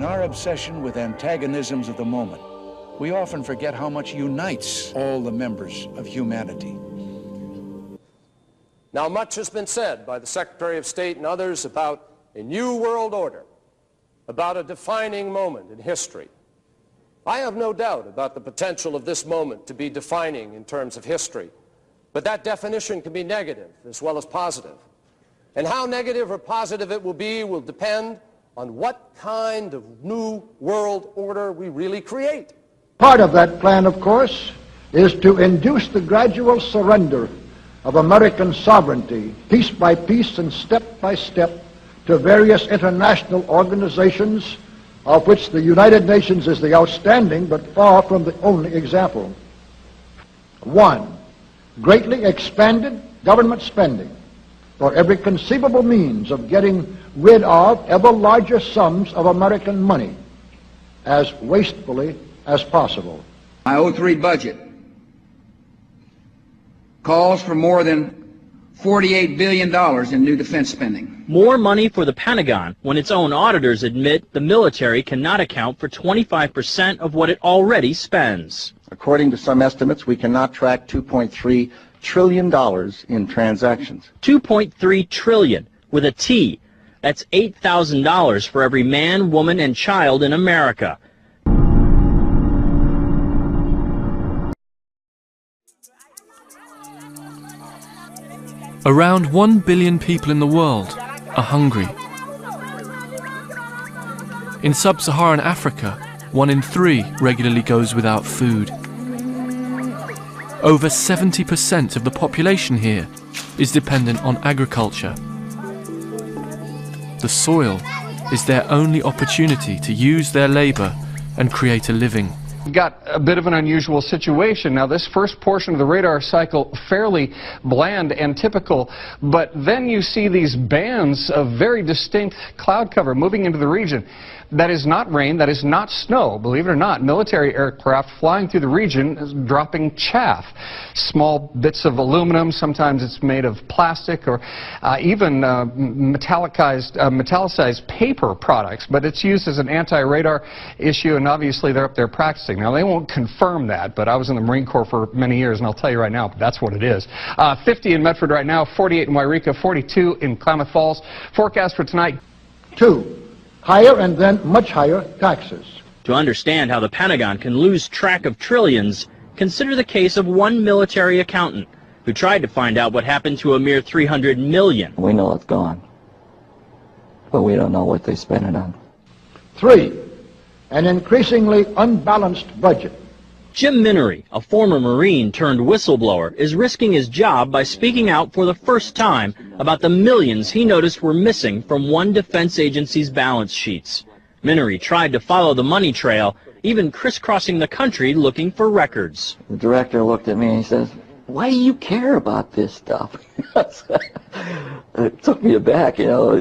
In our obsession with antagonisms of the moment, we often forget how much unites all the members of humanity. Now, much has been said by the Secretary of State and others about a new world order, about a defining moment in history. I have no doubt about the potential of this moment to be defining in terms of history, but that definition can be negative as well as positive. And how negative or positive it will be will depend on what kind of new world order we really create. Part of that plan, of course, is to induce the gradual surrender of American sovereignty, piece by piece and step by step, to various international organizations, of which the United Nations is the outstanding but far from the only example. 1. Greatly expanded government spending for every conceivable means of getting rid of ever larger sums of American money as wastefully as possible. My 03 budget calls for more than $48 billion in new defense spending. More money for the Pentagon when its own auditors admit the military cannot account for 25% of what it already spends. According to some estimates, we cannot track $2.3 trillion in transactions. $2.3 trillion with a T. That's $8,000 for every man, woman, and child in America. Around 1 billion people in the world are hungry. In sub-Saharan Africa, 1 in 3 regularly goes without food. Over 70% of the population here is dependent on agriculture. The soil is their only opportunity to use their labor and create a living. We've got a bit of an unusual situation. Now, this first portion of the radar cycle, fairly bland and typical, but then you see these bands of very distinct cloud cover moving into the region. That is not rain, that is not snow, believe it or not. Military aircraft flying through the region is dropping chaff. Small bits of aluminum, sometimes it's made of plastic or even metallicized paper products, but it's used as an anti-radar issue, and obviously they're up there practicing. Now, they won't confirm that, but I was in the Marine Corps for many years, and I'll tell you right now, that's what it is. 50 in Medford right now, 48 in Wairika, 42 in Klamath Falls. Forecast for tonight. 2. Higher and then much higher taxes. To understand how the Pentagon can lose track of trillions, consider the case of one military accountant who tried to find out what happened to a mere $300 million. We know it's gone, but we don't know what they spent it on. 3. An increasingly unbalanced budget. Jim Minery, a former Marine turned whistleblower, is risking his job by speaking out for the first time about the millions he noticed were missing from one defense agency's balance sheets. Minery tried to follow the money trail, even crisscrossing the country looking for records. The director looked at me and he says, "Why do you care about this stuff?" It took me aback, you know.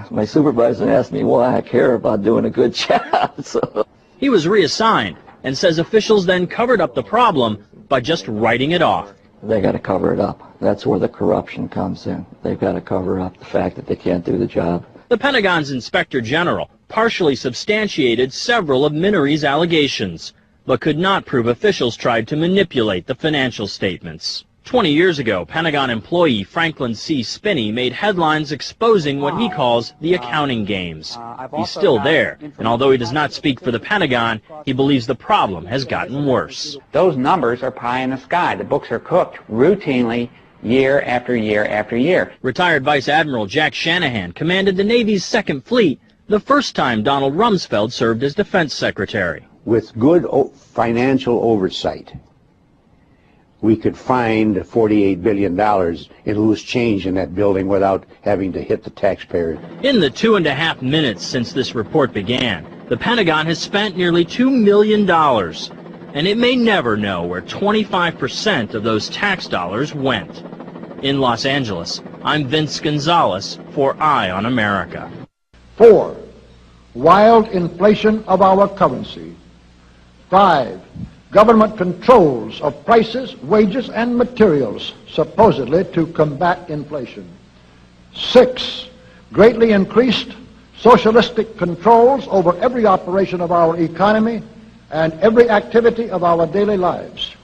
My supervisor asked me why I care about doing a good job. So. He was reassigned and says officials then covered up the problem by just writing it off. They got to cover it up. That's where the corruption comes in. They've got to cover up the fact that they can't do the job. The Pentagon's Inspector General partially substantiated several of Minery's allegations, but could not prove officials tried to manipulate the financial statements. 20 years ago, Pentagon employee Franklin C. Spinney made headlines exposing what he calls the accounting games. He's still there, and although he does not speak for the Pentagon, he believes the problem has gotten worse. Those numbers are pie in the sky. The books are cooked routinely year after year after year. Retired Vice Admiral Jack Shanahan commanded the Navy's Second Fleet the first time Donald Rumsfeld served as Defense Secretary. With good financial oversight, we could find $48 billion in loose change in that building without having to hit the taxpayer. In the 2.5 minutes since this report began, the Pentagon has spent nearly $2 million, and it may never know where 25% of those tax dollars went. In Los Angeles, I'm Vince Gonzalez for Eye on America. 4. Wild inflation of our currency. 5. Government controls of prices, wages, and materials, supposedly to combat inflation. 6. Greatly increased socialistic controls over every operation of our economy and every activity of our daily lives.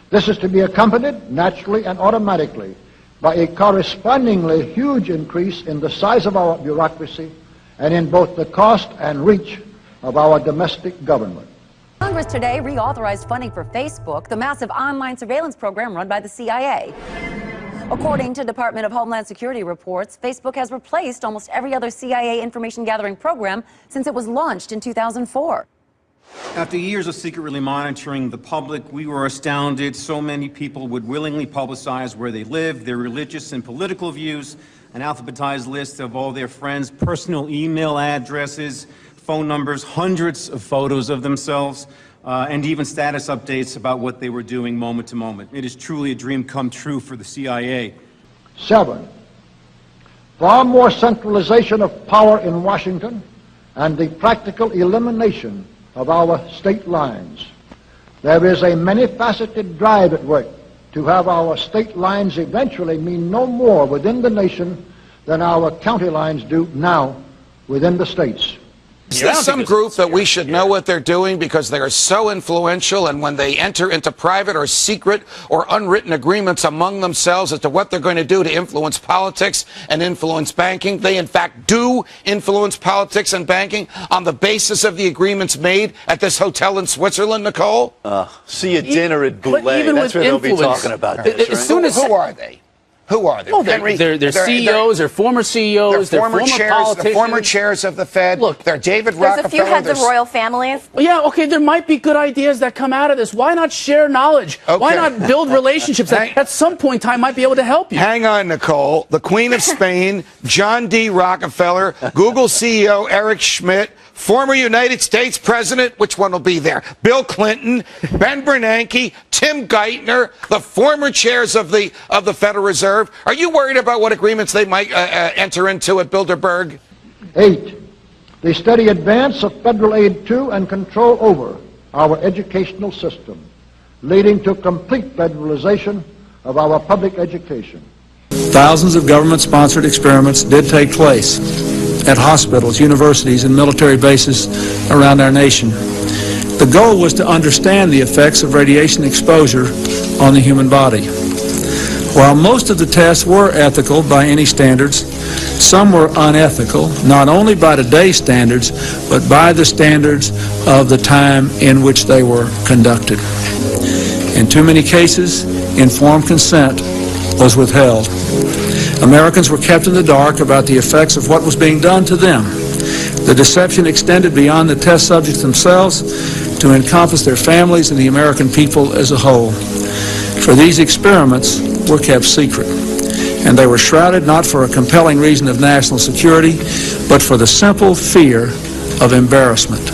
This is to be accompanied naturally and automatically by a correspondingly huge increase in the size of our bureaucracy and in both the cost and reach of our domestic government. Congress today reauthorized funding for Facebook, the massive online surveillance program run by the CIA. According to Department of Homeland Security reports, Facebook has replaced almost every other CIA information gathering program since it was launched in 2004. After years of secretly monitoring the public, we were astounded so many people would willingly publicize where they live, their religious and political views, an alphabetized list of all their friends' personal email addresses, phone numbers, hundreds of photos of themselves, and even status updates about what they were doing moment to moment. It is truly a dream come true for the CIA. 7, far more centralization of power in Washington and the practical elimination of our state lines. There is a many-faceted drive at work to have our state lines eventually mean no more within the nation than our county lines do now within the states. Is there some group that we should know what they're doing because they are so influential, and when they enter into private or secret or unwritten agreements among themselves as to what they're going to do to influence politics and influence banking, they in fact do influence politics and banking on the basis of the agreements made at this hotel in Switzerland, Nicole? See you at dinner at Boulay. That's where they'll be talking about this, as soon as who are they? Who are they? Well, they're CEOs, they're former CEOs, they're former politicians. The former chairs of the Fed. Look, they're David Rockefeller. There's a few heads of royal families. Yeah, okay, there might be good ideas that come out of this. Why not share knowledge? Okay. Why not build relationships that at some point in time might be able to help you? Hang on, Nicole. The Queen of Spain, John D. Rockefeller, Google CEO Eric Schmidt, former United States President, which one will be there? Bill Clinton, Ben Bernanke, Tim Geithner, the former chairs of the Federal Reserve. Are you worried about what agreements they might enter into at Bilderberg? 8, the steady advance of federal aid to and control over our educational system, leading to complete federalization of our public education. Thousands of government-sponsored experiments did take place at hospitals, universities, and military bases around our nation. The goal was to understand the effects of radiation exposure on the human body. While most of the tests were ethical by any standards, some were unethical, not only by today's standards, but by the standards of the time in which they were conducted. In too many cases, informed consent was withheld. Americans were kept in the dark about the effects of what was being done to them. The deception extended beyond the test subjects themselves to encompass their families and the American people as a whole. For these experiments were kept secret, and they were shrouded not for a compelling reason of national security, but for the simple fear of embarrassment.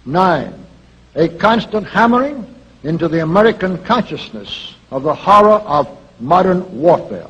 9, a constant hammering into the American consciousness of the horror of modern warfare.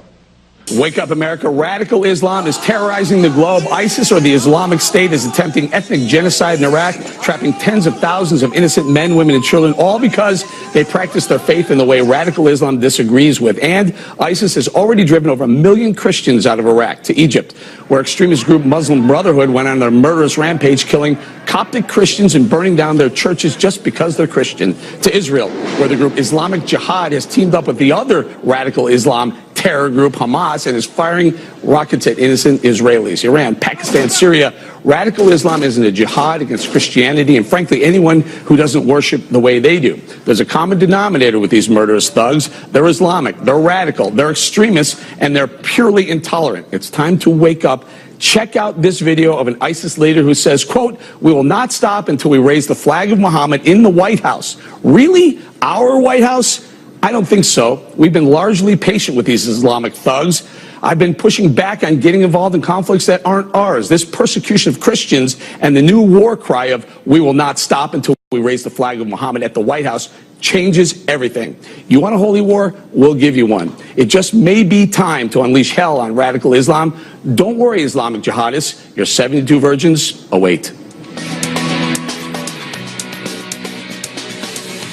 Wake up, America. Radical Islam is terrorizing the globe. ISIS, or the Islamic State, is attempting ethnic genocide in Iraq, trapping tens of thousands of innocent men, women, and children, all because they practice their faith in the way radical Islam disagrees with. And ISIS has already driven over 1 million Christians out of Iraq to Egypt, where extremist group Muslim Brotherhood went on their murderous rampage, killing Coptic Christians and burning down their churches just because they're Christian, to Israel, where the group Islamic Jihad has teamed up with the other radical Islam terror group Hamas and is firing rockets at innocent Israelis. Iran, Pakistan, Syria. Radical Islam isn't a jihad against Christianity and, frankly, anyone who doesn't worship the way they do. There's a common denominator with these murderous thugs. They're Islamic, they're radical, they're extremists, and they're purely intolerant. It's time to wake up. Check out this video of an ISIS leader who says, quote, "We will not stop until we raise the flag of Muhammad in the White House." Really? Our White House? I don't think so. We've been largely patient with these Islamic thugs. I've been pushing back on getting involved in conflicts that aren't ours. This persecution of Christians and the new war cry of "we will not stop until we raise the flag of Muhammad" at the White House changes everything. You want a holy war? We'll give you one. It just may be time to unleash hell on radical Islam. Don't worry, Islamic jihadists. Your 72 virgins await.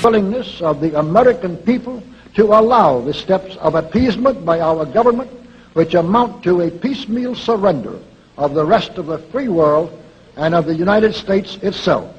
Willingness of the American people to allow the steps of appeasement by our government, which amount to a piecemeal surrender of the rest of the free world and of the United States itself.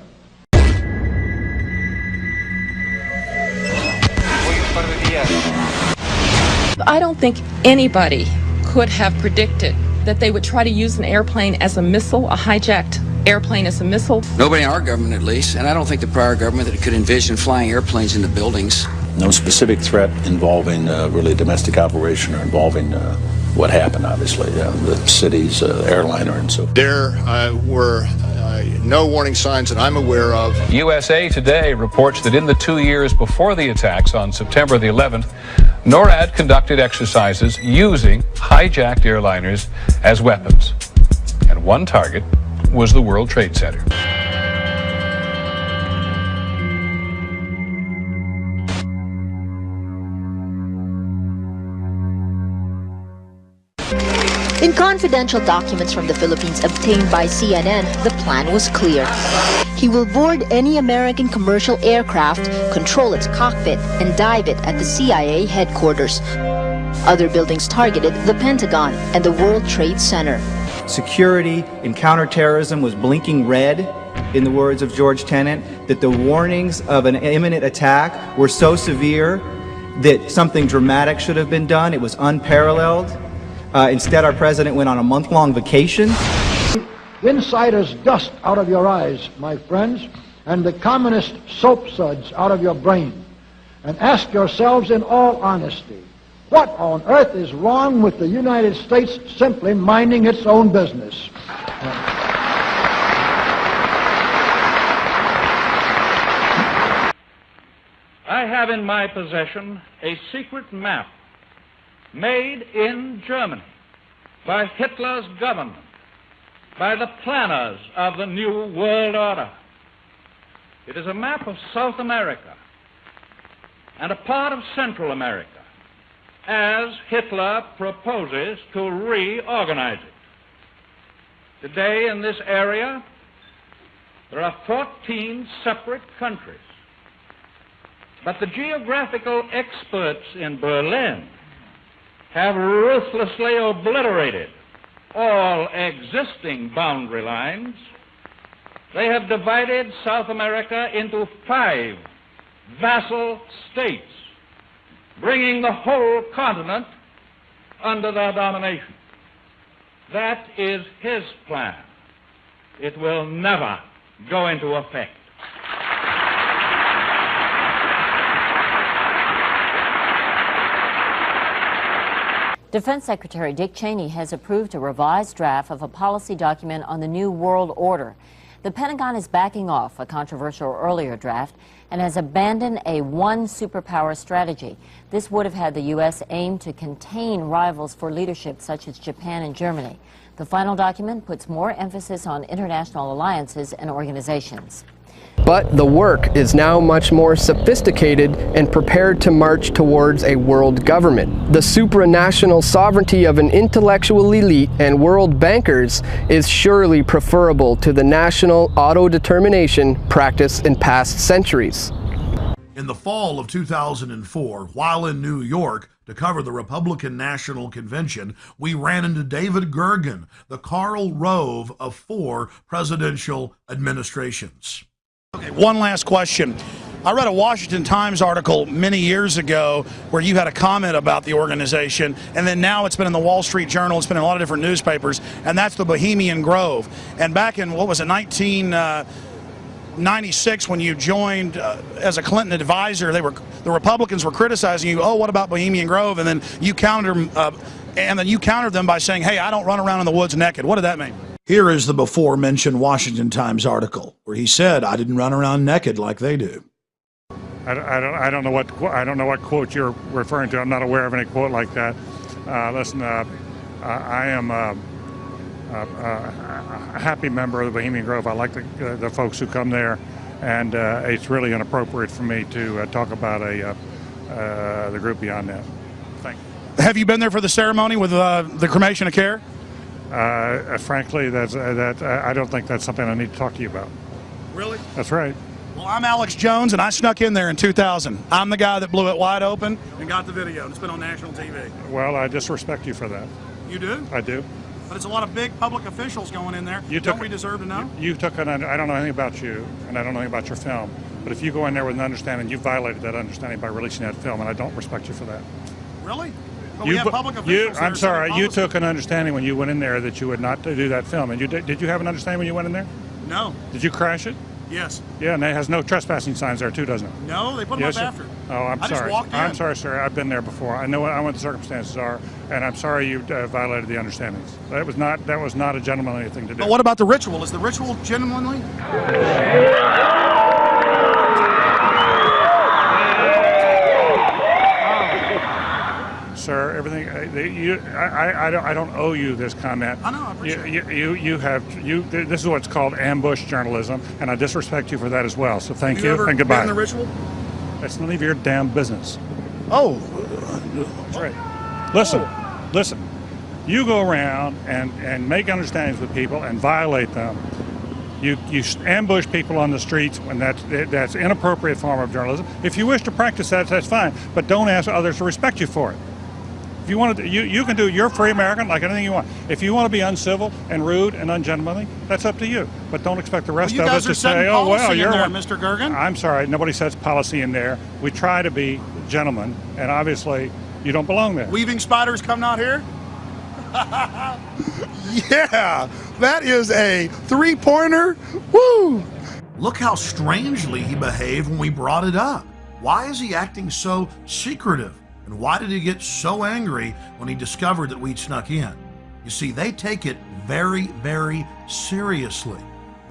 I don't think anybody could have predicted that they would try to use an airplane as a missile, a hijacked airplane as a missile. Nobody in our government, at least, and I don't think the prior government that could envision flying airplanes into buildings. No specific threat involving really domestic operation or involving what happened, obviously, the city's airliner and so forth. There were no warning signs that I'm aware of. USA Today reports that in the 2 years before the attacks on September the 11th, NORAD conducted exercises using hijacked airliners as weapons. And one target was the World Trade Center. In confidential documents from the Philippines obtained by CNN, the plan was clear. He will board any American commercial aircraft, control its cockpit, and dive it at the CIA headquarters. Other buildings targeted the Pentagon and the World Trade Center. Security and counterterrorism was blinking red, in the words of George Tenet, that the warnings of an imminent attack were so severe that something dramatic should have been done. It was unparalleled. Instead, our president went on a month-long vacation. Insider's dust out of your eyes, my friends, and the communist soap suds out of your brain. And ask yourselves in all honesty, what on earth is wrong with the United States simply minding its own business? I have in my possession a secret map made in Germany by Hitler's government, by the planners of the New World Order. It is a map of South America and a part of Central America, as Hitler proposes to reorganize it. Today in this area, there are 14 separate countries, but the geographical experts in Berlin have ruthlessly obliterated all existing boundary lines. They have divided South America into 5 vassal states, bringing the whole continent under their domination. That is his plan. It will never go into effect. Defense Secretary Dick Cheney has approved a revised draft of a policy document on the New World Order. The Pentagon is backing off a controversial earlier draft and has abandoned a one superpower strategy. This would have had the U.S. aim to contain rivals for leadership such as Japan and Germany. The final document puts more emphasis on international alliances and organizations. But the work is now much more sophisticated and prepared to march towards a world government. The supranational sovereignty of an intellectual elite and world bankers is surely preferable to the national auto-determination practiced in past centuries. In the fall of 2004, while in New York to cover the Republican National Convention, we ran into David Gergen, the Karl Rove of 4 presidential administrations. Okay, one last question. I read a Washington Times article many years ago where you had a comment about the organization, and then now it's been in the Wall Street Journal, it's been in a lot of different newspapers, and that's the Bohemian Grove. And back in, what was it, 1996, when you joined as a Clinton advisor, the Republicans were criticizing you, oh, what about Bohemian Grove? And then you countered them by saying, hey, I don't run around in the woods naked. What did that mean? Here is the before-mentioned Washington Times article where he said, "I didn't run around naked like they do." I don't know what quote you're referring to. I'm not aware of any quote like that. Listen, I am a happy member of the Bohemian Grove. I like the folks who come there, and it's really inappropriate for me to talk about the group beyond that. Thank you. Have you been there for the ceremony with the cremation of care? Frankly, I don't think that's something I need to talk to you about. Really? That's right. Well, I'm Alex Jones, and I snuck in there in 2000. I'm the guy that blew it wide open and got the video. It's been on national TV. Well, I just respect you for that. You do? I do. But it's a lot of big public officials going in there. Don't we deserve to know? You took an, I don't know anything about you, and I don't know anything about your film, but if you go in there with an understanding, you violated that understanding by releasing that film, and I don't respect you for that. Really? But we have public officials I'm sorry, you took an understanding when you went in there that you would not do that film, and did you have an understanding when you went in there? No. Did you crash it? Yes. Yeah, and it has no trespassing signs there too, doesn't it? No, they put them up after. Oh, I'm sorry. I just walked in. I'm sorry, sir. I've been there before. I know what the circumstances are, and I'm sorry you violated the understandings. That was not a gentlemanly thing to do. But what about the ritual? Is the ritual gentlemanly? Sir, everything. I don't owe you this comment. I know. I appreciate it. This is what's called ambush journalism, and I disrespect you for that as well. So thank you, Have you ever and goodbye. been in the ritual? That's none of your damn business. Oh. That's right. Listen. You go around and make understandings with people and violate them. You ambush people on the streets, and that's inappropriate form of journalism. If you wish to practice that, that's fine, but don't ask others to respect you for it. If you want to, you can do. You're free American, like anything you want. If you want to be uncivil and rude and ungentlemanly, that's up to you. But don't expect the rest of us to say, "Oh well, you're there, Mr. Gergen." I'm sorry, nobody sets policy in there. We try to be gentlemen, and obviously, you don't belong there. Weaving spiders come out here. Yeah, that is a three-pointer. Woo! Look how strangely he behaved when we brought it up. Why is he acting so secretive? And why did he get so angry when he discovered that we'd snuck in? You see, they take it very, very seriously.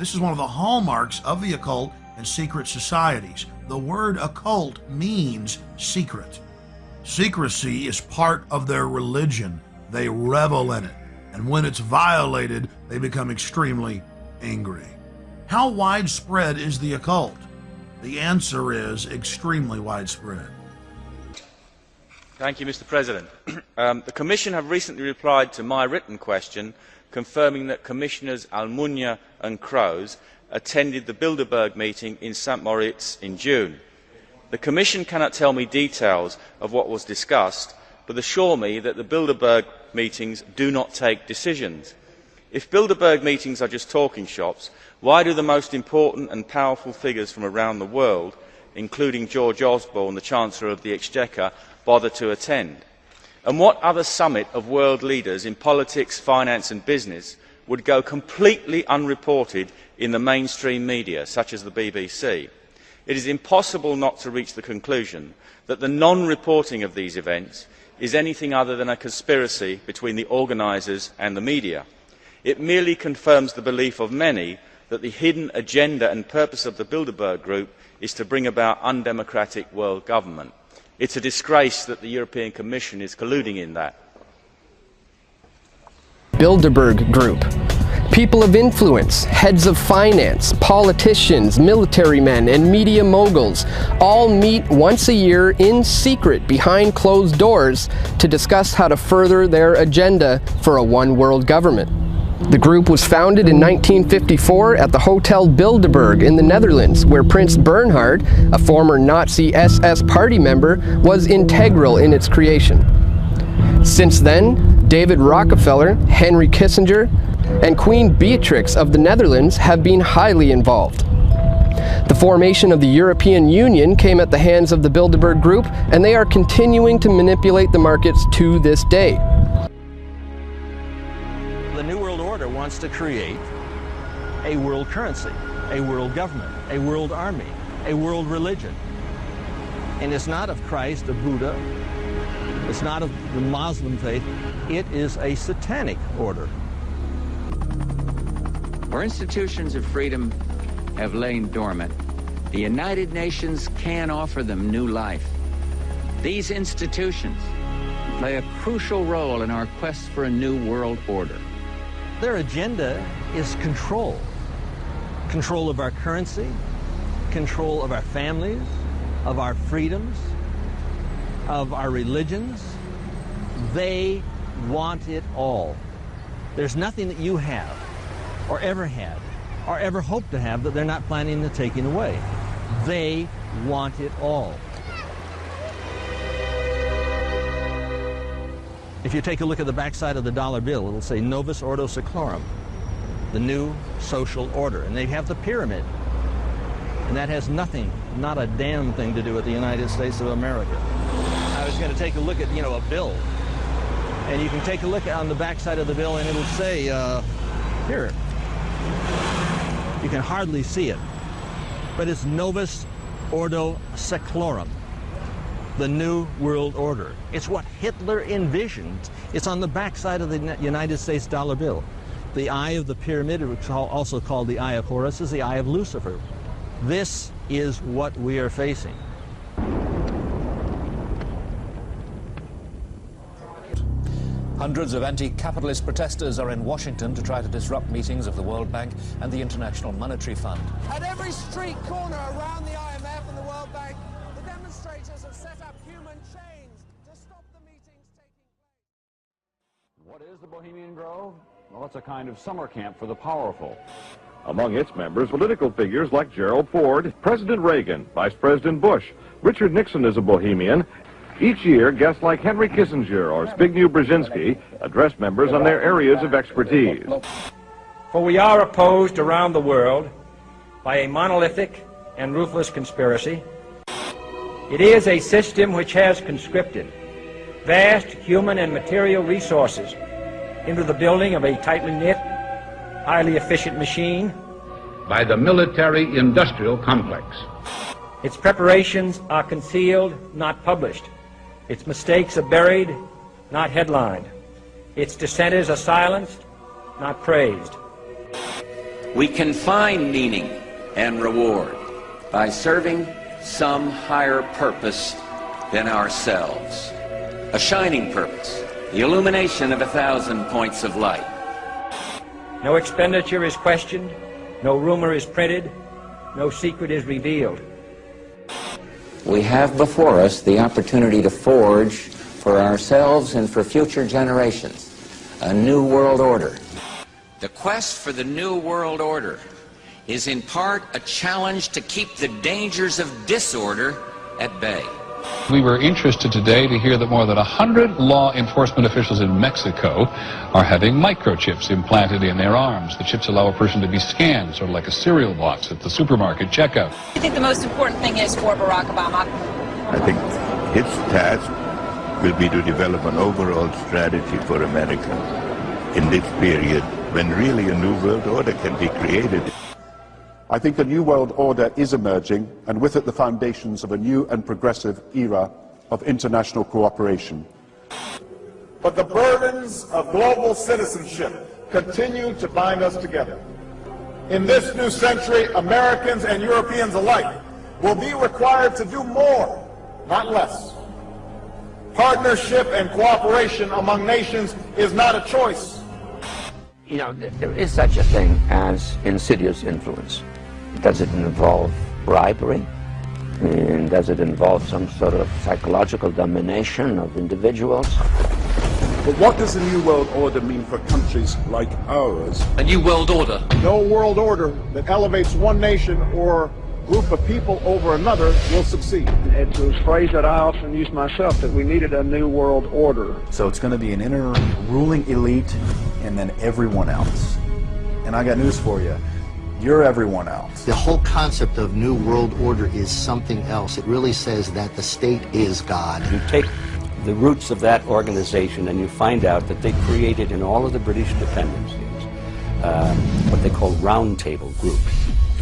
This is one of the hallmarks of the occult and secret societies. The word occult means secret. Secrecy is part of their religion. They revel in it. And when it's violated, they become extremely angry. How widespread is the occult? The answer is extremely widespread. Thank you, Mr. President. The Commission have recently replied to my written question confirming that Commissioners Almunia and Kroes attended the Bilderberg meeting in St. Moritz in June. The Commission cannot tell me details of what was discussed, but assure me that the Bilderberg meetings do not take decisions. If Bilderberg meetings are just talking shops, why do the most important and powerful figures from around the world, including George Osborne, the Chancellor of the Exchequer, bother to attend? And what other summit of world leaders in politics, finance and business would go completely unreported in the mainstream media, such as the BBC? It is impossible not to reach the conclusion that the non-reporting of these events is anything other than a conspiracy between the organisers and the media. It merely confirms the belief of many that the hidden agenda and purpose of the Bilderberg Group is to bring about undemocratic world government. It's a disgrace that the European Commission is colluding in that. Bilderberg Group. People of influence, heads of finance, politicians, military men, and media moguls all meet once a year in secret behind closed doors to discuss how to further their agenda for a one-world government. The group was founded in 1954 at the Hotel Bilderberg in the Netherlands, where Prince Bernhard, a former Nazi SS party member, was integral in its creation. Since then, David Rockefeller, Henry Kissinger, and Queen Beatrix of the Netherlands have been highly involved. The formation of the European Union came at the hands of the Bilderberg Group, and they are continuing to manipulate the markets to this day. The New World Order wants to create a world currency, a world government, a world army, a world religion. And it's not of Christ, of Buddha, it's not of the Muslim faith, it is a satanic order. Our institutions of freedom have lain dormant. The United Nations can offer them new life. These institutions play a crucial role in our quest for a new world order. Their agenda is control. Control of our currency, control of our families, of our freedoms, of our religions. They want it all. There's nothing that you have, or ever had, or ever hope to have that they're not planning to taking away. They want it all. If you take a look at the backside of the dollar bill, it'll say Novus Ordo Seclorum, the new social order. And they have the pyramid. And that has nothing, not a damn thing to do with the United States of America. I was going to take a look at, a bill. And you can take a look on the backside of the bill and it'll say, here. You can hardly see it. But it's Novus Ordo Seclorum, the New World Order. It's what Hitler envisioned. It's on the backside of the United States dollar bill. The eye of the pyramid, also called the Eye of Horus, is the eye of Lucifer. This is what we are facing. Hundreds of anti-capitalist protesters are in Washington to try to disrupt meetings of the World Bank and the International Monetary Fund. At every street corner around the IMF and the World Bank, the demonstrators have set up human chains to stop the meetings taking place. What is the Bohemian Grove? Well, it's a kind of summer camp for the powerful. Among its members, political figures like Gerald Ford, President Reagan, Vice President Bush, Richard Nixon is a Bohemian. Each year, guests like Henry Kissinger or Zbigniew Brzezinski address members on their areas of expertise. For we are opposed around the world by a monolithic and ruthless conspiracy. It is a system which has conscripted vast human and material resources into the building of a tightly knit, highly efficient machine. By the military-industrial complex. Its preparations are concealed, not published. Its mistakes are buried, not headlined. Its dissenters are silenced, not praised. We can find meaning and reward by serving some higher purpose than ourselves. A shining purpose, the illumination of 1,000 points of light. No expenditure is questioned, no rumor is printed, no secret is revealed. We have before us the opportunity to forge for ourselves and for future generations a new world order. The quest for the new world order is in part a challenge to keep the dangers of disorder at bay. We were interested today to hear that more than 100 law enforcement officials in Mexico are having microchips implanted in their arms. The chips allow a person to be scanned, sort of like a cereal box at the supermarket checkout. I think the most important thing is for Barack Obama. I think his task will be to develop an overall strategy for America in this period when really a new world order can be created. I think a new world order is emerging, and with it the foundations of a new and progressive era of international cooperation. But the burdens of global citizenship continue to bind us together. In this new century, Americans and Europeans alike will be required to do more, not less. Partnership and cooperation among nations is not a choice. You know, there is such a thing as insidious influence. Does it involve bribery? And does it involve some sort of psychological domination of individuals? But what does a new world order mean for countries like ours? A new world order. No world order that elevates one nation or group of people over another will succeed. It's a phrase that I often use myself, that we needed a new world order. So it's going to be an inner ruling elite and then everyone else. And I got news for you. You're everyone else. The whole concept of New World Order is something else. It really says that the state is God. You take the roots of that organization and you find out that they created in all of the British dependencies what they call round table groups.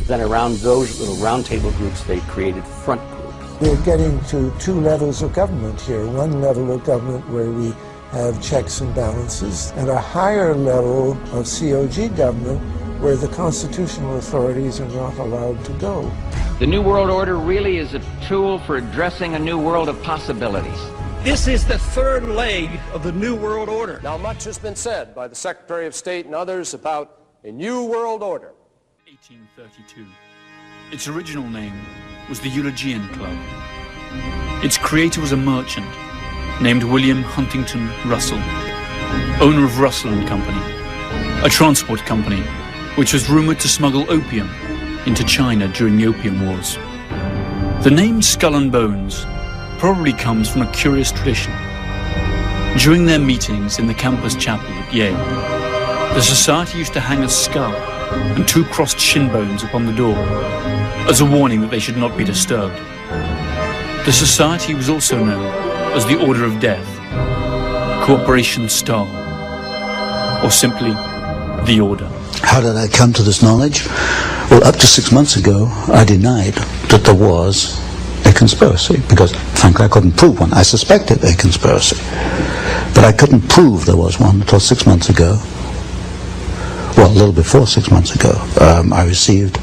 Then around those little round table groups they created front groups. We're getting to two levels of government here. One level of government where we have checks and balances, and a higher level of COG government where the constitutional authorities are not allowed to go. The New World Order really is a tool for addressing a new world of possibilities. This is the third leg of the New World Order. Now, much has been said by the Secretary of State and others about a new world order. 1832. Its original name was the Eulogian Club. Its creator was a merchant named William Huntington Russell, owner of Russell and Company, a transport company which was rumored to smuggle opium into China during the Opium Wars. The name Skull and Bones probably comes from a curious tradition. During their meetings in the campus chapel at Yale, the society used to hang a skull and 2 crossed shin bones upon the door as a warning that they should not be disturbed. The society was also known as the Order of Death, Cooperation Star, or simply the Order. How did I come to this knowledge? Well, up to 6 months ago, I denied that there was a conspiracy because, frankly, I couldn't prove one. I suspected a conspiracy, but I couldn't prove there was one until 6 months ago. Well, a little before 6 months ago, I received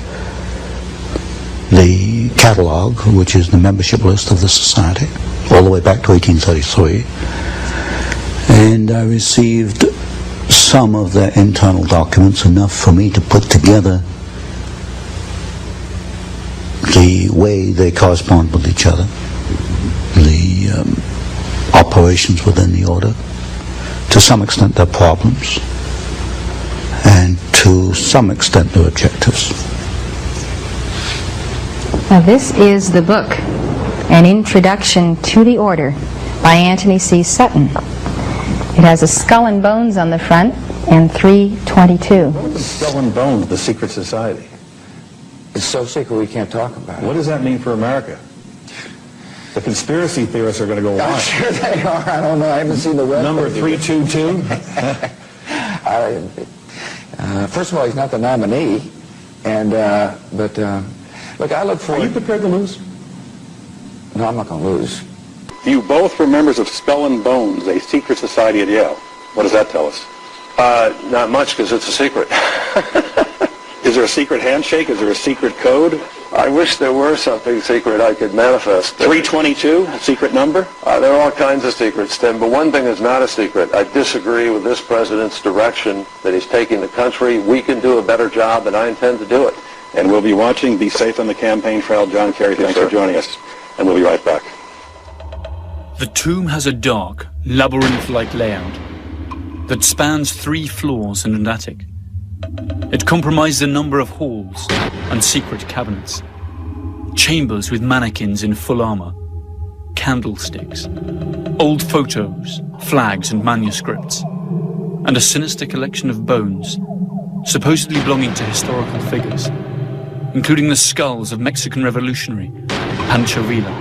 the catalogue, which is the membership list of the society, all the way back to 1833, and I received some of their internal documents, enough for me to put together the way they correspond with each other, the operations within the order, to some extent their problems, and to some extent their objectives. Now this is the book, An Introduction to the Order, by Anthony C. Sutton. It has a skull and bones on the front and 322. What is the Skull and Bones, the secret society? It's so secret we can't talk about it. What does that mean for America? The conspiracy theorists are going to go I'm wild. sure they are. I don't know. I haven't seen the web. Number 322? First of all, he's not the nominee. And, look, I look forward... Are you prepared to lose? No, I'm not going to lose. You both were members of Skull and Bones, a secret society at Yale. What does that tell us? Not much, because it's a secret. Is there a secret handshake? Is there a secret code? I wish there were something secret I could manifest. 322, a secret number? There are all kinds of secrets, Tim, but one thing is not a secret. I disagree with this president's direction that he's taking the country. We can do a better job, and I intend to do it. And we'll be watching. Be safe on the campaign trail. John Kerry, thanks for joining us. And we'll be right back. The tomb has a dark, labyrinth-like layout that spans 3 floors and an attic. It comprises a number of halls and secret cabinets, chambers with mannequins in full armor, candlesticks, old photos, flags and manuscripts, and a sinister collection of bones, supposedly belonging to historical figures, including the skulls of Mexican revolutionary Pancho Villa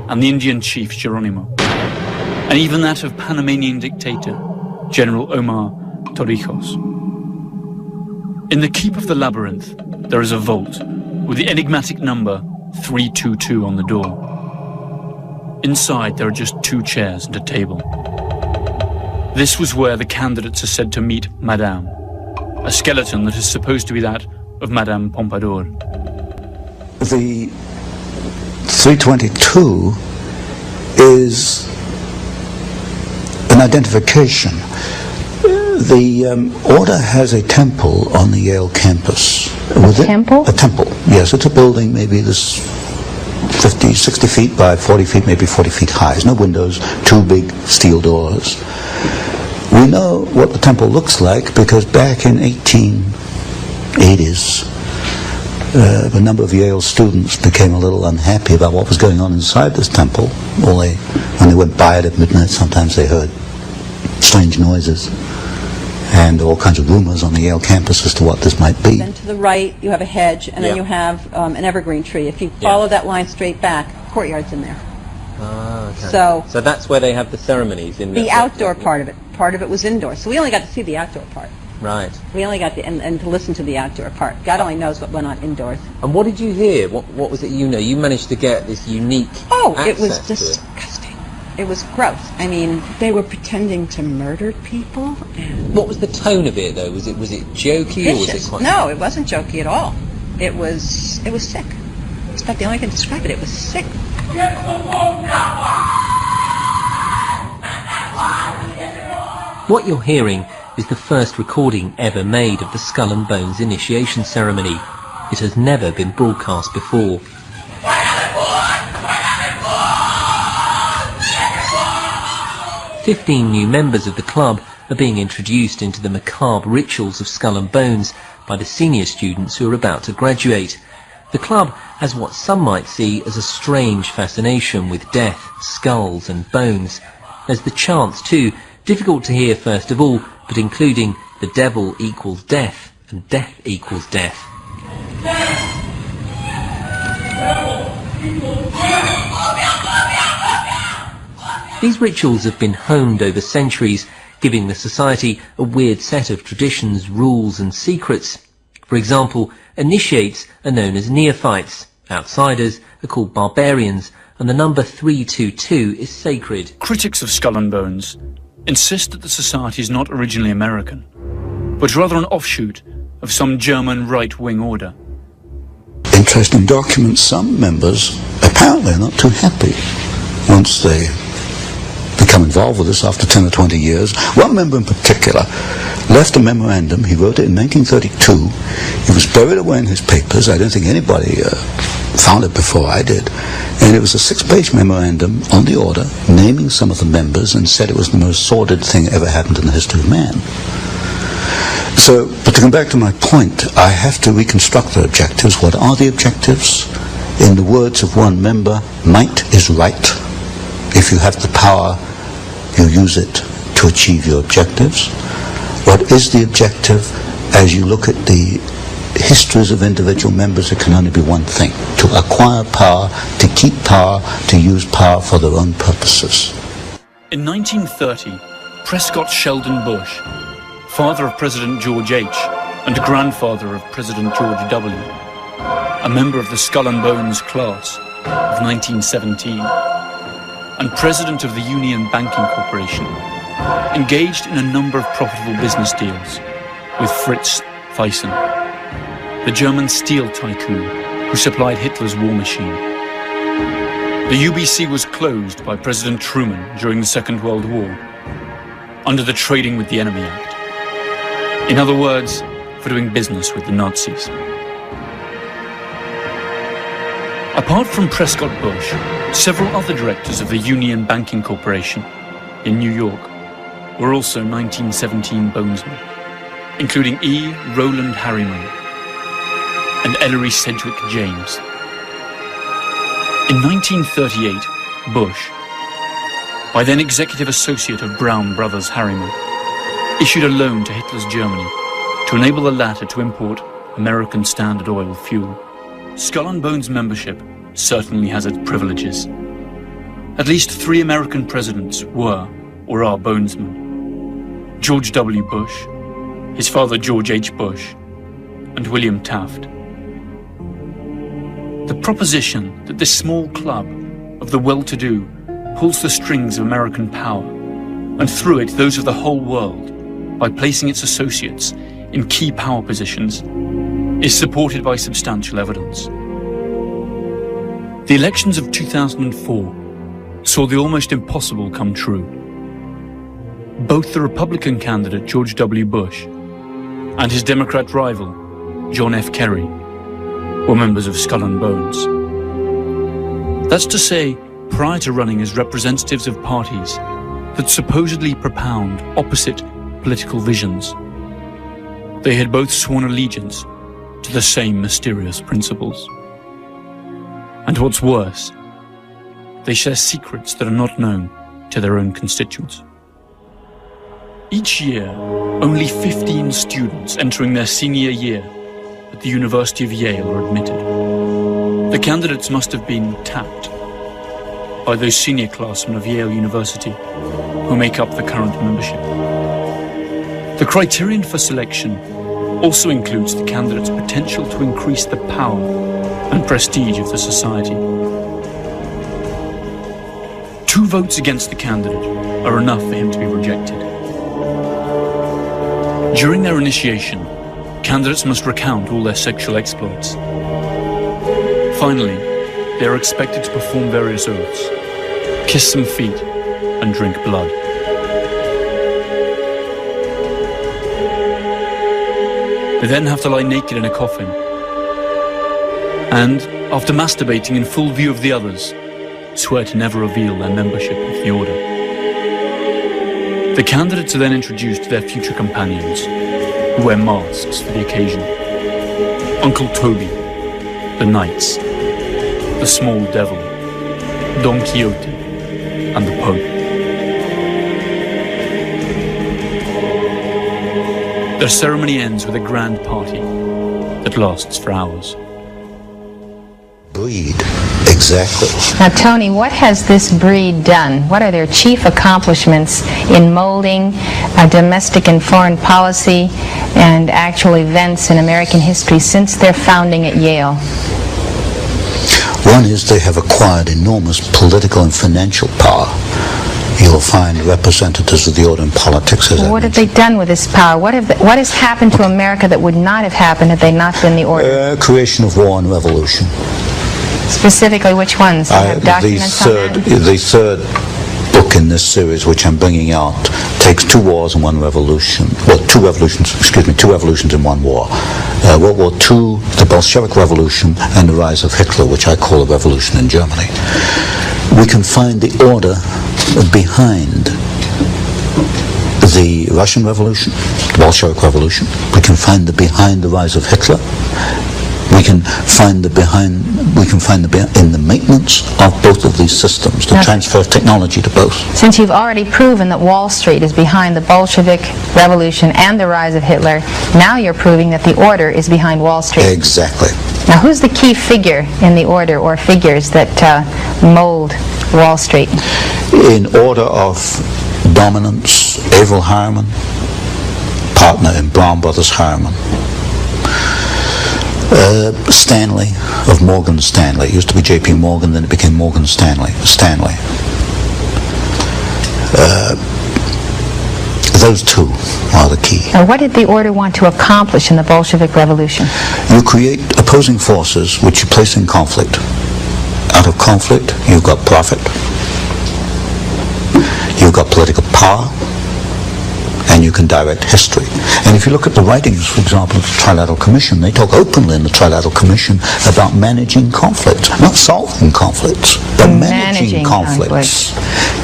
and the Indian chief Geronimo, and even that of Panamanian dictator General Omar Torrijos. In the keep of the labyrinth, there is a vault with the enigmatic number 322 on the door. Inside, there are just 2 chairs and a table. This was where the candidates are said to meet Madame, a skeleton that is supposed to be that of Madame Pompadour. The 322 is an identification. The order has a temple on the Yale campus. A temple? A temple, yes. It's a building maybe this 50, 60 feet by 40 feet, maybe 40 feet high. There's no windows, 2 big steel doors. We know what the temple looks like because back in 1880s, a number of Yale students became a little unhappy about what was going on inside this temple. When they went by it at midnight, sometimes they heard strange noises and all kinds of rumors on the Yale campus as to what this might be. Then to the right, you have a hedge, and then you have an evergreen tree. If you follow that line straight back, courtyard's in there. Okay. So that's where they have the ceremonies in the outdoor part of it. Part of it was indoors, so we only got to see the outdoor part. Right. We only got and to listen to the outdoor part. God only knows what went on indoors. And what did you hear? What was it you know? You managed to get this unique it was disgusting. It was gross. I mean, they were pretending to murder people. And what was the tone of it, though? Was it jokey or was it quite... No, it wasn't jokey at all. It was sick. It's about the only way I can describe it. It was sick. What you're hearing is the first recording ever made of the Skull and Bones initiation ceremony. It has never been broadcast before. 15 new members of the club are being introduced into the macabre rituals of Skull and Bones by the senior students who are about to graduate. The club has what some might see as a strange fascination with death, skulls and bones. There's the chants too, difficult to hear first of all, but including the devil equals death and death equals death. These rituals have been honed over centuries, giving the society a weird set of traditions, rules and secrets. For example, initiates are known as neophytes, outsiders are called barbarians, and the number 322 is sacred. Critics of Skull and Bones insist that the society is not originally American, but rather an offshoot of some German right-wing order. Interesting documents. Some members apparently are not too happy once they become involved with this after 10 or 20 years. One member in particular left a memorandum. He wrote it in 1932. It was buried away in his papers. I don't think anybody found it before I did. And it was a 6-page memorandum on the order, naming some of the members, and said it was the most sordid thing ever happened in the history of man. So, but to come back to my point, I have to reconstruct the objectives. What are the objectives? In the words of one member, might is right. If you have the power, you use it to achieve your objectives. What is the objective? As you look at the histories of individual members, it can only be one thing: to acquire power, to keep power, to use power for their own purposes. In 1930, Prescott Sheldon Bush, father of President George H. and grandfather of President George W., a member of the Skull and Bones class of 1917, and president of the Union Banking Corporation, engaged in a number of profitable business deals with Fritz Thyssen, the German steel tycoon who supplied Hitler's war machine. The UBC was closed by President Truman during the Second World War under the Trading with the Enemy Act. In other words, for doing business with the Nazis. Apart from Prescott Bush, several other directors of the Union Banking Corporation in New York were also 1917 Bonesmen, including E. Roland Harriman and Ellery Sedgwick James. In 1938, Bush, by then executive associate of Brown Brothers Harriman, issued a loan to Hitler's Germany to enable the latter to import American Standard Oil fuel. Skull and Bones membership certainly has its privileges. At least 3 American presidents were or are Bonesmen: George W. Bush, his father George H. Bush, and William Taft. The proposition that this small club of the well-to-do pulls the strings of American power, and through it those of the whole world, by placing its associates in key power positions, is supported by substantial evidence. The elections of 2004 saw the almost impossible come true. Both the Republican candidate George W. Bush and his Democrat rival John F. Kerry were members of Skull and Bones. That's to say, prior to running as representatives of parties that supposedly propound opposite political visions, they had both sworn allegiance to the same mysterious principles. And what's worse, they share secrets that are not known to their own constituents. Each year, only 15 students entering their senior year at the University of Yale are admitted. The candidates must have been tapped by those senior classmen of Yale University who make up the current membership. The criterion for selection also includes the candidate's potential to increase the power and prestige of the society. 2 votes against the candidate are enough for him to be rejected. During their initiation, candidates must recount all their sexual exploits. Finally, they are expected to perform various oaths, kiss some feet, and drink blood. They then have to lie naked in a coffin, and, after masturbating in full view of the others, swear to never reveal their membership of the order. The candidates are then introduced to their future companions, who wear masks for the occasion. Uncle Toby, the Knights, the Small Devil, Don Quixote, and the Pope. Their ceremony ends with a grand party that lasts for hours. Breed, exactly. Now, Tony, what has this breed done? What are their chief accomplishments in molding domestic and foreign policy and actual events in American history since their founding at Yale? One is they have acquired enormous political and financial power. You'll find representatives of the order in politics. What have they done with this power? What has happened to America that would not have happened had they not been the order? Creation of war and revolution. Specifically, which ones? You have documents on that? The third book in this series, which I'm bringing out, takes two wars and one revolution. Well, two revolutions in one war. World War II, the Bolshevik Revolution, and the rise of Hitler, which I call a revolution in Germany. We can find the order behind the Russian Revolution, the Bolshevik Revolution. We can find behind the rise of Hitler. We can find in the maintenance of both of these systems, the transfer of technology to both. Since you've already proven that Wall Street is behind the Bolshevik Revolution and the rise of Hitler, now you're proving that the order is behind Wall Street. Exactly. Now, who's the key figure in the order or figures that mold Wall Street? In order of dominance, Averell Harriman, partner in Brown Brothers Harriman. Stanley of Morgan Stanley. It used to be J.P. Morgan, then it became Morgan Stanley. Those two are the key. Now, what did the order want to accomplish in the Bolshevik Revolution? You create opposing forces which you place in conflict. Out of conflict, you've got profit. You've got political power. And you can direct history. And if you look at the writings, for example, of the Trilateral Commission, they talk openly in the Trilateral Commission about managing conflicts, not solving conflicts, but managing conflicts.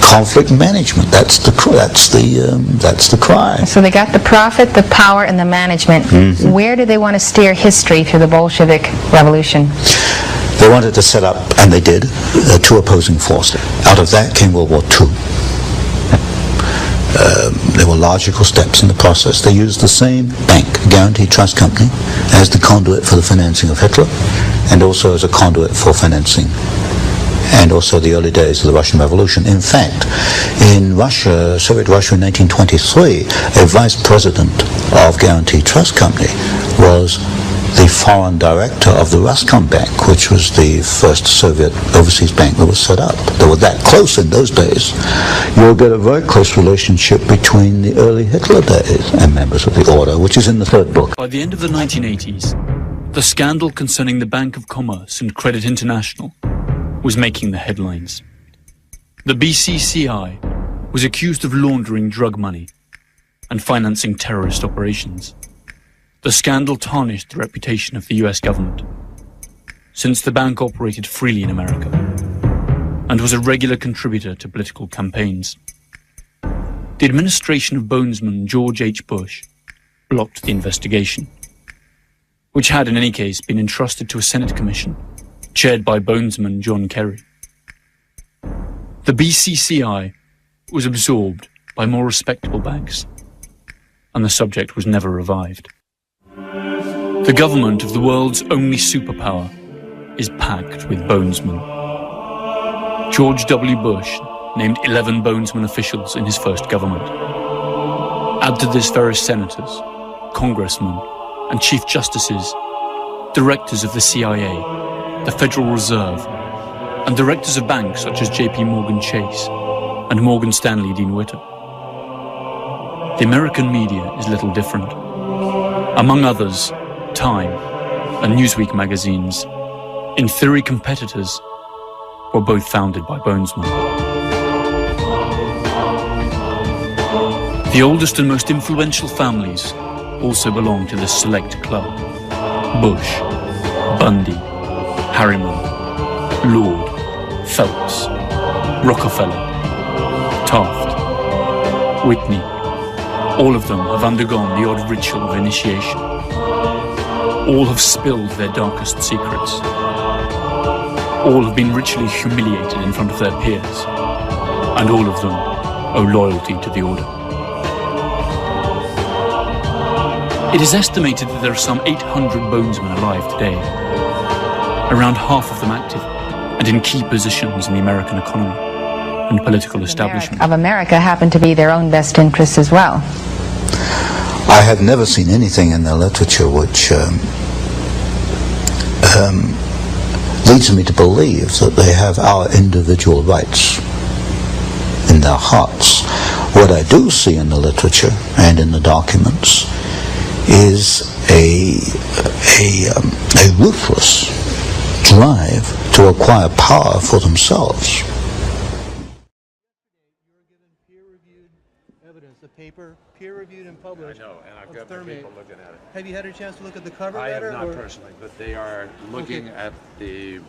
Conflict management. That's the cry. So they got the profit, the power, and the management. Mm-hmm. Where do they want to steer history through the Bolshevik Revolution? They wanted to set up, and they did, two opposing forces. Out of that came World War II. There were logical steps in the process. They used the same bank, Guarantee Trust Company, as the conduit for the financing of Hitler, and also as a conduit for financing, and also the early days of the Russian Revolution. In fact, in Russia, Soviet Russia in 1923, a vice president of Guarantee Trust Company was the foreign director of the Roscombank, which was the first Soviet overseas bank that was set up. They were that close in those days. You'll get a very close relationship between the early Hitler days and members of the order, which is in the third book. By the end of the 1980s, the scandal concerning the Bank of Commerce and Credit International was making the headlines. The BCCI was accused of laundering drug money and financing terrorist operations. The scandal tarnished the reputation of the US government, since the bank operated freely in America and was a regular contributor to political campaigns. The administration of Bonesman George H. Bush blocked the investigation, which had in any case been entrusted to a Senate commission chaired by Bonesman John Kerry. The BCCI was absorbed by more respectable banks, and the subject was never revived. The government of the world's only superpower is packed with Bonesmen. George W. Bush named 11 Bonesman officials in his first government. Add to this various senators, congressmen, and chief justices, directors of the CIA, the Federal Reserve, and directors of banks such as J.P. Morgan Chase and Morgan Stanley Dean Witter. The American media is little different. Among others, Time and Newsweek magazines, in theory competitors, were both founded by Bonesmen. The oldest and most influential families also belong to this select club. Bush, Bundy, Harriman, Lord, Phelps, Rockefeller, Taft, Whitney. All of them have undergone the odd ritual of initiation. All have spilled their darkest secrets. All have been ritually humiliated in front of their peers. And all of them owe loyalty to the order. It is estimated that there are some 800 bonesmen alive today, around half of them active and in key positions in the American economy and political establishment. Of America happen to be their own best interests as well. I have never seen anything in their literature which leads me to believe that they have our individual rights in their hearts. What I do see in the literature and in the documents is a ruthless drive to acquire power for themselves. The paper, peer-reviewed and published. I know, and I've got Thermate. people looking at it. Have you had a chance to look at the cover I letter? have not or? personally, but they are looking at the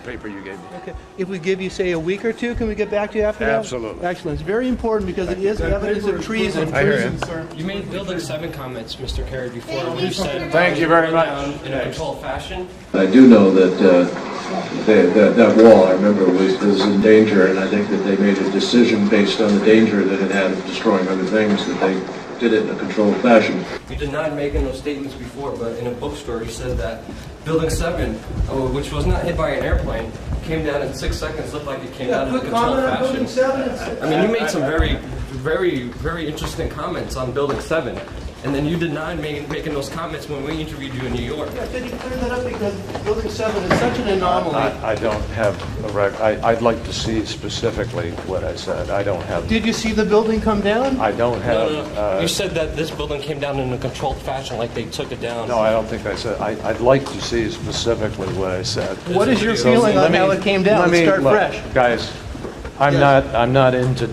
paper you gave me. Okay. If we give you, say, a week or two, can we get back to you after that? Absolutely. Excellent. It's very important because it is evidence of treason. I hear you. You made Building 7 comments, Mr. Kerry, before when you said Thank you very much. in a controlled fashion. I do know that that wall, I remember, was in danger, and I think that they made a decision based on the danger that it had of destroying other things, that they did it in a controlled fashion. You denied making those statements before, but in a bookstore you said that Building 7, which was not hit by an airplane, came down in 6 seconds, looked like it came down in a controlled fashion. I mean, you made some very interesting comments on Building 7. And then you denied making those comments when we interviewed you in New York. Yeah, can you clear that up because Building 7 is such an anomaly. I don't have a record. I'd like to see specifically what I said. I don't have. Did you see the building come down? I don't have. No. You said that this building came down in a controlled fashion, like they took it down. No, I don't think I said. I'd like to see specifically what I said. What is your feeling on how it came down? Let's start fresh. Guys. I'm not into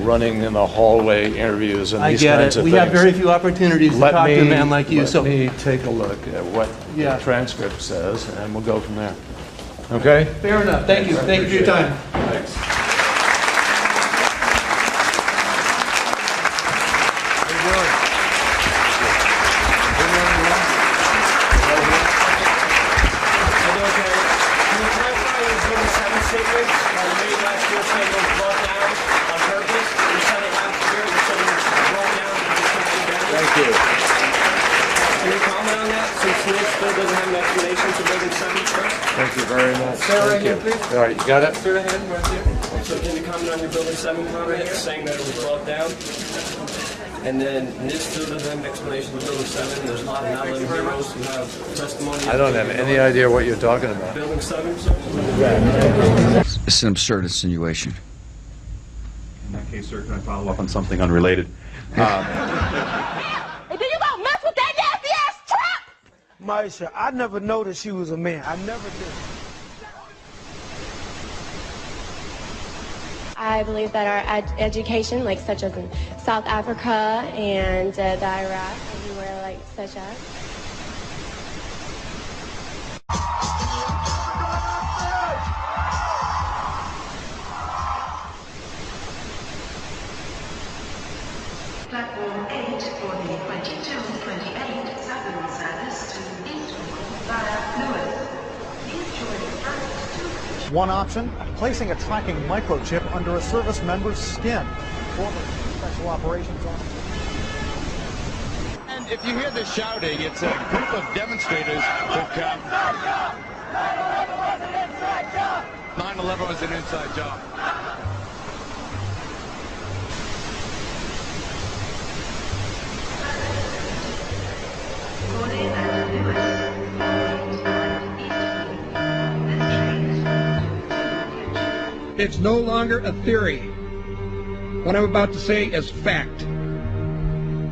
running in the hallway interviews and these kinds of things. We have very few opportunities to talk to a man like you. Let me take a look at what the transcript says, and we'll go from there. Okay? Fair enough. Thank you. Thank you for your time. Thanks. Thank you very much. Thank you. All right, you got it? So can you comment on your Building 7 comment, saying that it was brought down? And then NIST still doesn't have an explanation of Building 7. There's a lot of non-living heroes who have testimony. I don't have any idea what you're talking about. Building 7? It's an absurd insinuation. In that case, sir, can I follow up on something unrelated? Hey, did you go mess with that nasty ass trap? Maisha, I never noticed she was a man. I never did. I believe that our education, like such as in South Africa and the Iraq, everywhere like such as. Platform 8 for the 2228 Southern service to Eastbourne via Lewis. Please join us first to... One option, placing a tracking microchip under a service member's skin. Former Special Operations Officer. And if you hear the shouting, it's a group of demonstrators who come. 9/11 was an inside job. It's no longer a theory. What I'm about to say is fact.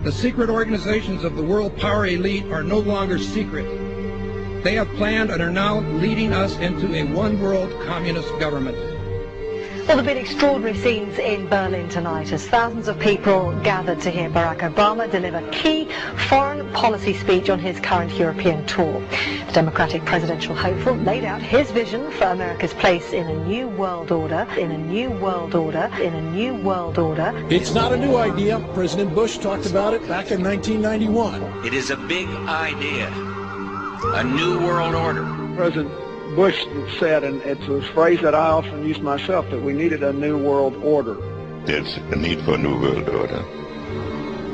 The secret organizations of the world power elite are no longer secret. They have planned and are now leading us into a one-world communist government. Well, there have been extraordinary scenes in Berlin tonight as thousands of people gathered to hear Barack Obama deliver key foreign policy speech on his current European tour. The Democratic presidential hopeful laid out his vision for America's place in a new world order, in a new world order, in a new world order. It's not a new idea. President Bush talked about it back in 1991. It is a big idea. A new world order. President Bush said, and it's a phrase that I often use myself, that we needed a new world order. There's a need for a new world order.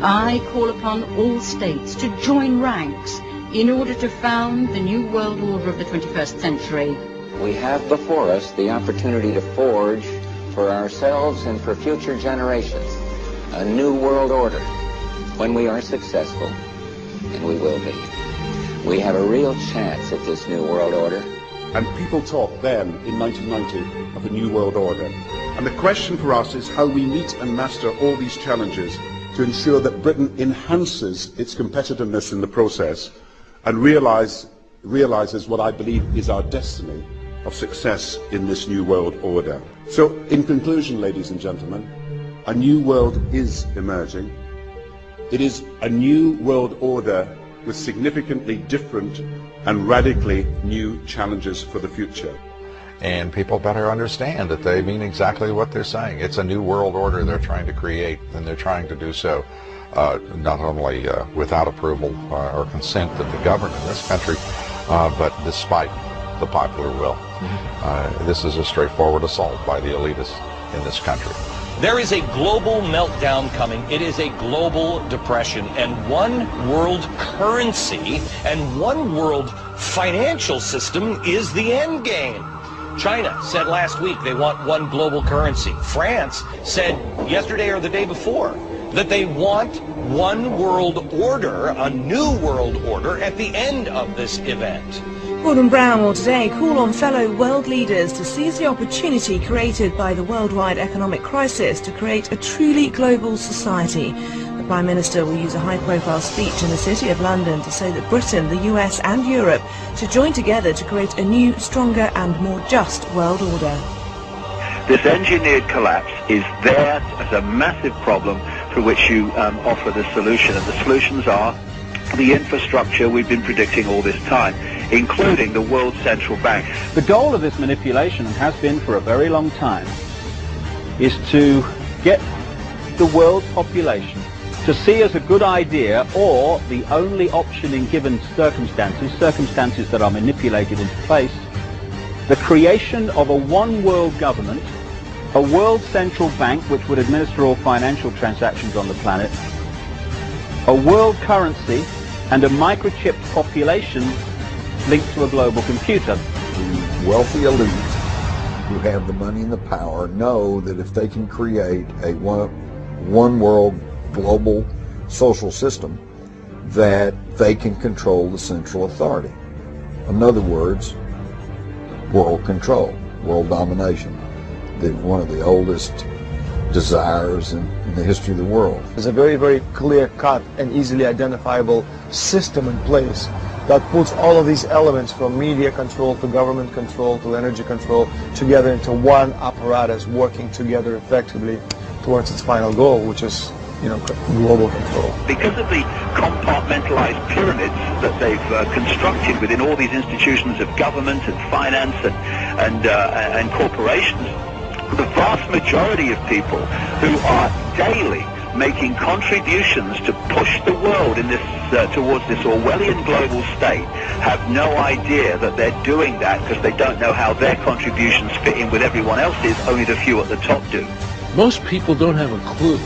I call upon all states to join ranks in order to found the new world order of the 21st century. We have before us the opportunity to forge for ourselves and for future generations a new world order. When we are successful, and we will be, we have a real chance at this new world order. And people talked then, in 1990, of a new world order. And the question for us is how we meet and master all these challenges to ensure that Britain enhances its competitiveness in the process and realizes what I believe is our destiny of success in this new world order. So, in conclusion, ladies and gentlemen, a new world is emerging. It is a new world order with significantly different and radically new challenges for the future. And people better understand that they mean exactly what they're saying. It's a new world order they're trying to create, and they're trying to do so not only without approval or consent of the government in this country, but despite the popular will. This is a straightforward assault by the elitists in this country. There is a global meltdown coming. It is a global depression, and one world currency and one world financial system is the end game. China said last week they want one global currency. France said yesterday or the day before that they want one world order, a new world order, at the end of this event. Gordon Brown will today call on fellow world leaders to seize the opportunity created by the worldwide economic crisis to create a truly global society. The Prime Minister will use a high-profile speech in the City of London to say that Britain, the US and Europe should join together to create a new, stronger and more just world order. This engineered collapse is there as a massive problem for which you offer the solution, and the solutions are the infrastructure we've been predicting all this time, including the World Central Bank. The goal of this manipulation, and has been for a very long time, is to get the world population to see as a good idea, or the only option in given circumstances that are manipulated into place, the creation of a one world government, a world central bank which would administer all financial transactions on the planet, a world currency, and a microchipped population linked to a global computer. The wealthy elite who have the money and the power know that if they can create a one world global social system, that they can control the central authority. In other words, world control, world domination, one of the oldest desires in the history of the world. There's a very, very clear-cut and easily identifiable system in place that puts all of these elements, from media control to government control to energy control, together into one apparatus working together effectively towards its final goal, which is, global control. Because of the compartmentalized pyramids that they've constructed within all these institutions of government and finance and corporations, the vast majority of people who are daily making contributions to push the world in this towards this Orwellian global state have no idea that they're doing that, because they don't know how their contributions fit in with everyone else's. Only the few at the top do. Most people don't have a clue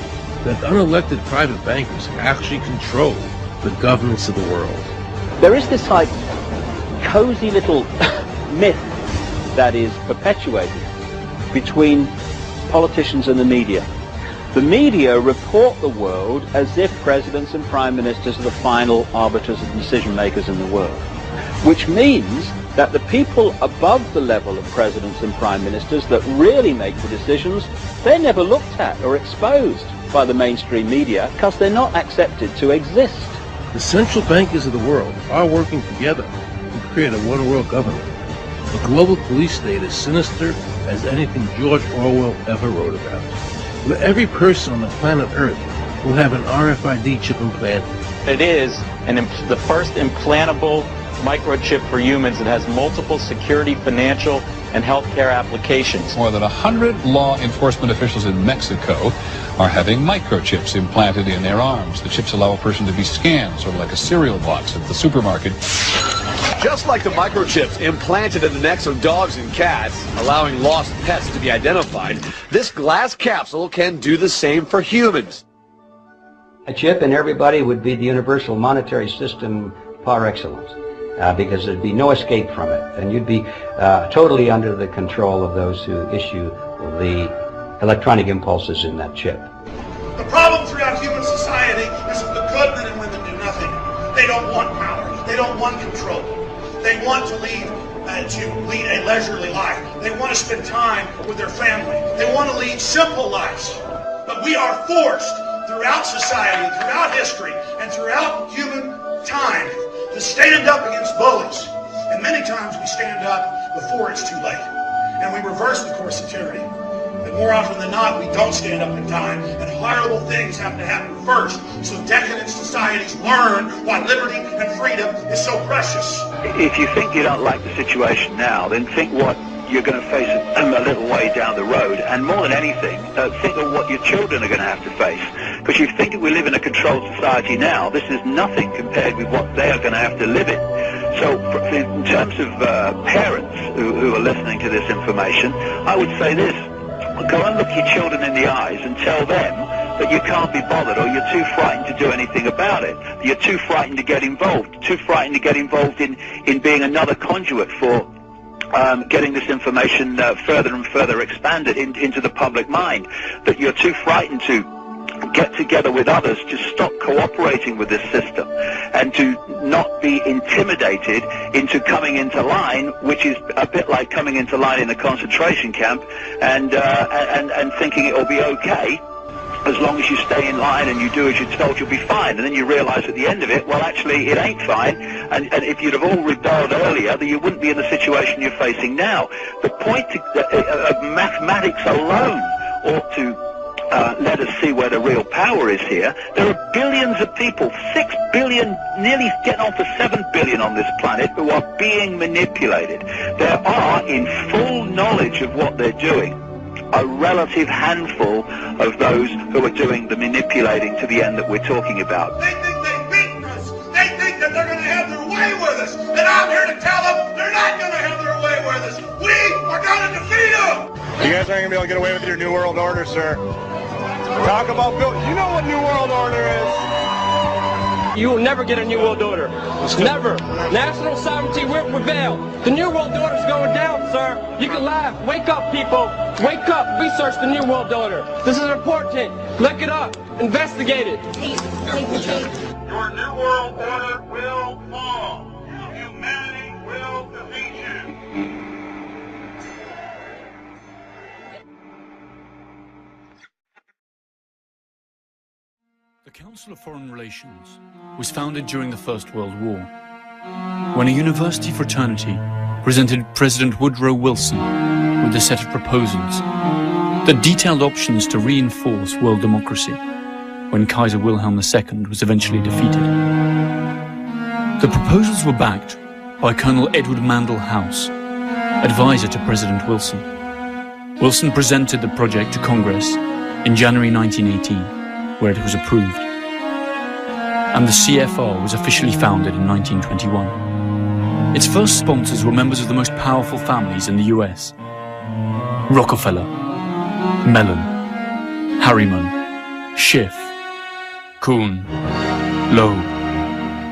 that unelected private bankers actually control the governments of the world. There is this cozy little myth that is perpetuated between politicians and the media. The media report the world as if presidents and prime ministers are the final arbiters and decision makers in the world, which means that the people above the level of presidents and prime ministers that really make the decisions, they're never looked at or exposed by the mainstream media because they're not accepted to exist. The central bankers of the world are working together to create a one-world government. The global police state is sinister as anything George Orwell ever wrote about. Where every person on the planet Earth will have an RFID chip implanted. It is the first implantable microchip for humans that has multiple security, financial, and healthcare applications. More than 100 law enforcement officials in Mexico are having microchips implanted in their arms. The chips allow a person to be scanned, sort of like a cereal box at the supermarket. Just like the microchips implanted in the necks of dogs and cats, allowing lost pets to be identified, this glass capsule can do the same for humans. A chip in everybody would be the universal monetary system par excellence, because there'd be no escape from it, and you'd be totally under the control of those who issue the electronic impulses in that chip. The problem throughout human society is that the good men and women do nothing. They don't want power. They don't want control. They want to lead a leisurely life. They want to spend time with their family. They want to lead simple lives. But we are forced throughout society, throughout history, and throughout human time to stand up against bullies. And many times we stand up before it's too late. And we reverse the course of tyranny. And more often than not, we don't stand up in time, and horrible things have to happen first, so decadent societies learn why liberty and freedom is so precious. If you think you don't like the situation now, then think what you're going to face a little way down the road, and more than anything, think of what your children are going to have to face. Because you think that we live in a controlled society now, this is nothing compared with what they are going to have to live in. So in terms of parents who are listening to this information, I would say this: go and look your children in the eyes and tell them that you can't be bothered, or you're too frightened to do anything about it. You're too frightened to get involved, too frightened to get involved in being another conduit for getting this information further and further expanded into the public mind, that you're too frightened to get together with others to stop cooperating with this system and to not be intimidated into coming into line, which is a bit like coming into line in a concentration camp and thinking it'll be okay. As long as you stay in line and you do as you're told, you'll be fine. And then you realize at the end of it, well, actually, it ain't fine. And if you'd have all rebelled earlier, then you wouldn't be in the situation you're facing now. The point of mathematics alone ought to let us see where the real power is here. There are billions of people, 6 billion, nearly getting on for 7 billion on this planet, who are being manipulated. There are, in full knowledge of what they're doing, a relative handful of those who are doing the manipulating to the end that we're talking about. They think they've beaten us. They think that they're going to have their way with us. And I'm here to tell them they're not going to have their way with us. We are going to defeat them. You guys aren't going to be able to get away with your New World Order, sir. Talk about Bill. You know what New World Order is. You will never get a New World Order. Never. National sovereignty will prevail. The New World Order is going down, sir. You can laugh. Wake up, people. Wake up. Research the New World Order. This is important. Look it up. Investigate it. Your New World Order will fall. Humanity will defeat you. The Council of Foreign Relations was founded during the First World War, when a university fraternity presented President Woodrow Wilson with a set of proposals that detailed options to reinforce world democracy when Kaiser Wilhelm II was eventually defeated. The proposals were backed by Colonel Edward Mandell House, advisor to President Wilson. Wilson presented the project to Congress in January 1918, where it was approved, and the CFR was officially founded in 1921. Its first sponsors were members of the most powerful families in the US: Rockefeller, Mellon, Harriman, Schiff, Kuhn, Loeb,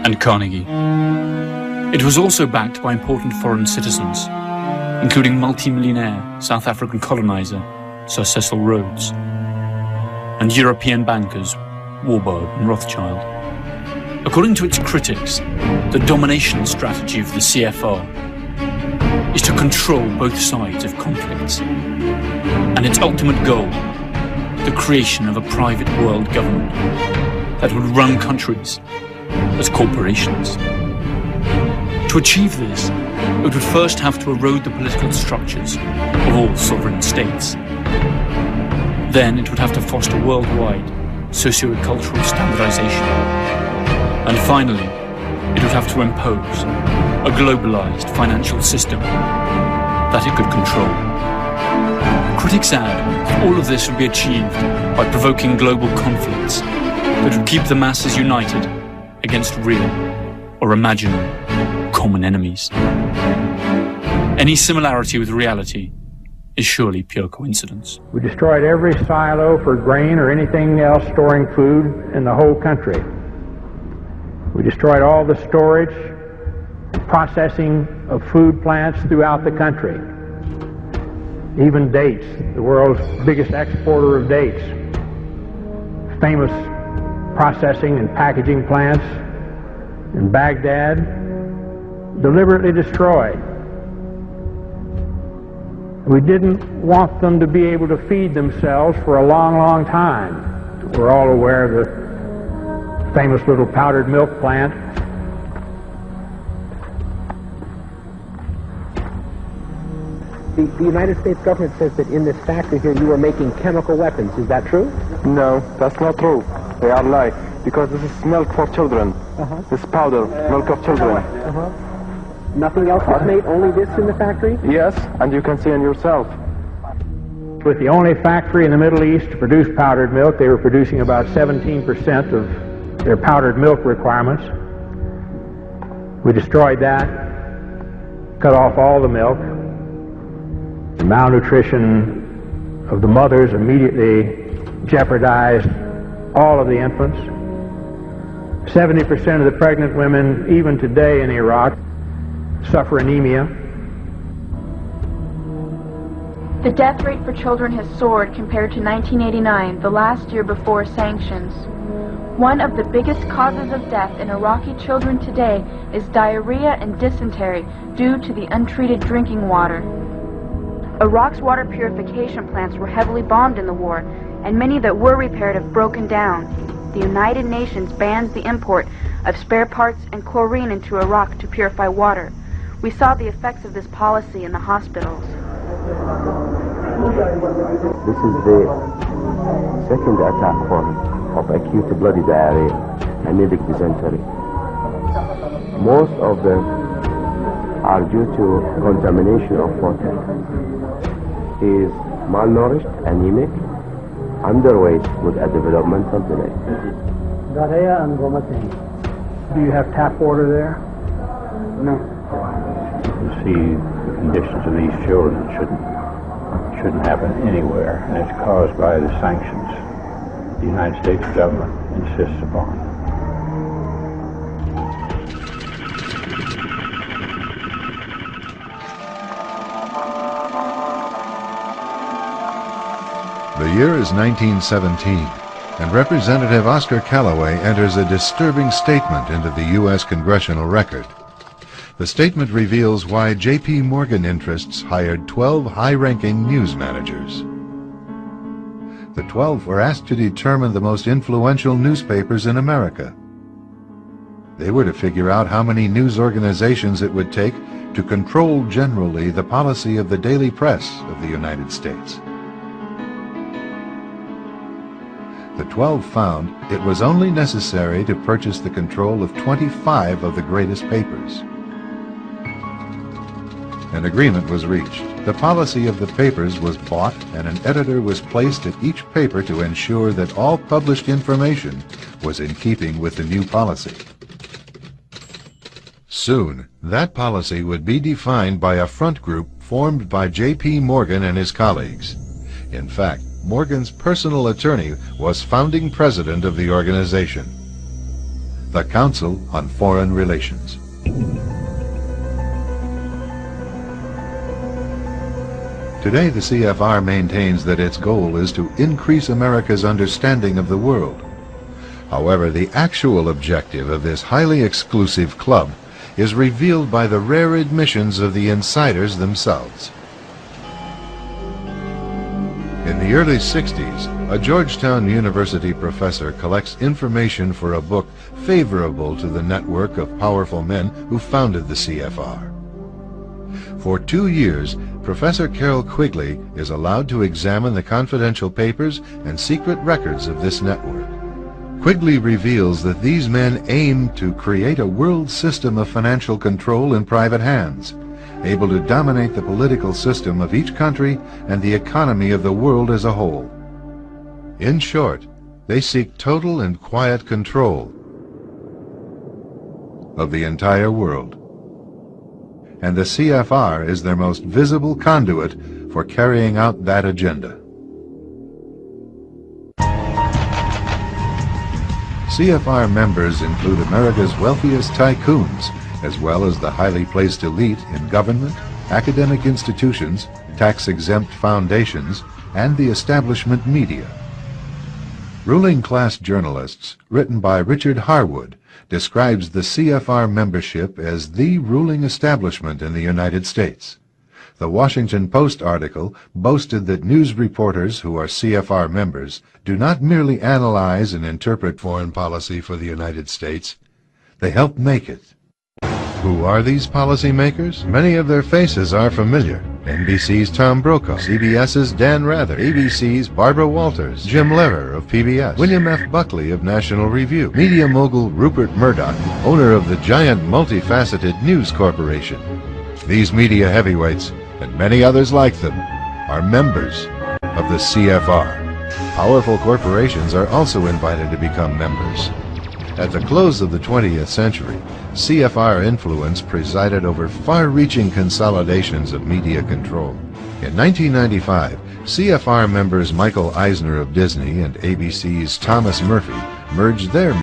and Carnegie. It was also backed by important foreign citizens, including multi-millionaire South African colonizer Sir Cecil Rhodes, and European bankers Warburg and Rothschild. According to its critics, the domination strategy of the CFR is to control both sides of conflicts, and its ultimate goal, the creation of a private world government that would run countries as corporations. To achieve this, it would first have to erode the political structures of all sovereign states. Then it would have to foster worldwide socio-cultural standardization. And finally, it would have to impose a globalized financial system that it could control. Critics add that all of this would be achieved by provoking global conflicts that would keep the masses united against real or imaginary common enemies. Any similarity with reality is surely pure coincidence. We destroyed every silo for grain or anything else storing food in the whole country. We destroyed all the storage, processing of food plants throughout the country. Even dates, the world's biggest exporter of dates. Famous processing and packaging plants in Baghdad, deliberately destroyed. We didn't want them to be able to feed themselves for a long, long time. We're all aware of the famous little powdered milk plant. The United States government says that in this factory here you are making chemical weapons. Is that true? No, that's not true. They are lying. Because this is milk for children. This powder, milk of children. Nothing else was made, only this in the factory? Yes, and you can see it yourself. With the only factory in the Middle East to produce powdered milk, they were producing about 17% of their powdered milk requirements. We destroyed that, cut off all the milk. The malnutrition of the mothers immediately jeopardized all of the infants. 70% of the pregnant women, even today in Iraq, suffer anemia. The death rate for children has soared compared to 1989, the last year before sanctions. One of the biggest causes of death in Iraqi children today is diarrhea and dysentery due to the untreated drinking water. Iraq's water purification plants were heavily bombed in the war, and many that were repaired have broken down. The United Nations bans the import of spare parts and chlorine into Iraq to purify water. We saw the effects of this policy in the hospitals. This is the second attack of acute bloody diarrhea, amoebic dysentery. Most of them are due to contamination of water. He is malnourished, anemic, underweight with a developmental delay. Diarrhea and vomiting. Do you have tap water there? No. You see the conditions of these children shouldn't happen anywhere, and it's caused by the sanctions the United States government insists upon. The year is 1917, and Representative Oscar Callaway enters a disturbing statement into the U.S. Congressional Record. The statement reveals why J.P. Morgan interests hired 12 high-ranking news managers. The 12 were asked to determine the most influential newspapers in America. They were to figure out how many news organizations it would take to control generally the policy of the daily press of the United States. The 12 found it was only necessary to purchase the control of 25 of the greatest papers. An agreement was reached. The policy of the papers was bought, and an editor was placed at each paper to ensure that all published information was in keeping with the new policy. Soon, that policy would be defined by a front group formed by J.P. Morgan and his colleagues. In fact, Morgan's personal attorney was founding president of the organization, the Council on Foreign Relations. Today, the CFR maintains that its goal is to increase America's understanding of the world. However, the actual objective of this highly exclusive club is revealed by the rare admissions of the insiders themselves. In the early 60s, a Georgetown University professor collects information for a book favorable to the network of powerful men who founded the CFR. For 2 years, Professor Carroll Quigley is allowed to examine the confidential papers and secret records of this network. Quigley reveals that these men aim to create a world system of financial control in private hands, able to dominate the political system of each country and the economy of the world as a whole. In short, they seek total and quiet control of the entire world. And the CFR is their most visible conduit for carrying out that agenda. CFR members include America's wealthiest tycoons, as well as the highly placed elite in government, academic institutions, tax-exempt foundations, and the establishment media. Ruling Class Journalists, written by Richard Harwood, describes the CFR membership as the ruling establishment in the United States. The Washington Post article boasted that news reporters who are CFR members do not merely analyze and interpret foreign policy for the United States, they help make it. Who are these policymakers? Many of their faces are familiar. NBC's Tom Brokaw, CBS's Dan Rather, ABC's Barbara Walters, Jim Lehrer of PBS, William F. Buckley of National Review, media mogul Rupert Murdoch, owner of the giant multifaceted News Corporation. These media heavyweights, and many others like them, are members of the CFR. Powerful corporations are also invited to become members. At the close of the 20th century, CFR influence presided over far-reaching consolidations of media control. In 1995, CFR members Michael Eisner of Disney and ABC's Thomas Murphy merged their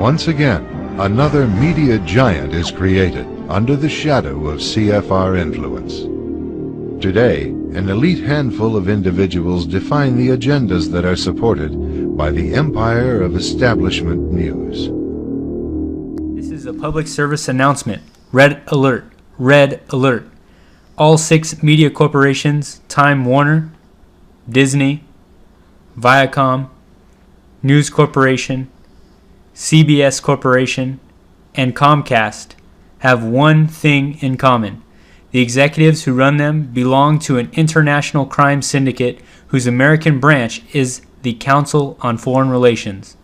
Once again, another media giant is created under the shadow of CFR influence. Today, an elite handful of individuals define the agendas that are supported by the empire of establishment news. This is a public service announcement. Red alert. Red alert. All 6 media corporations, Time Warner, Disney, Viacom, News Corporation, CBS Corporation, and Comcast have one thing in common. The executives who run them belong to an international crime syndicate whose American branch is the Council on Foreign Relations.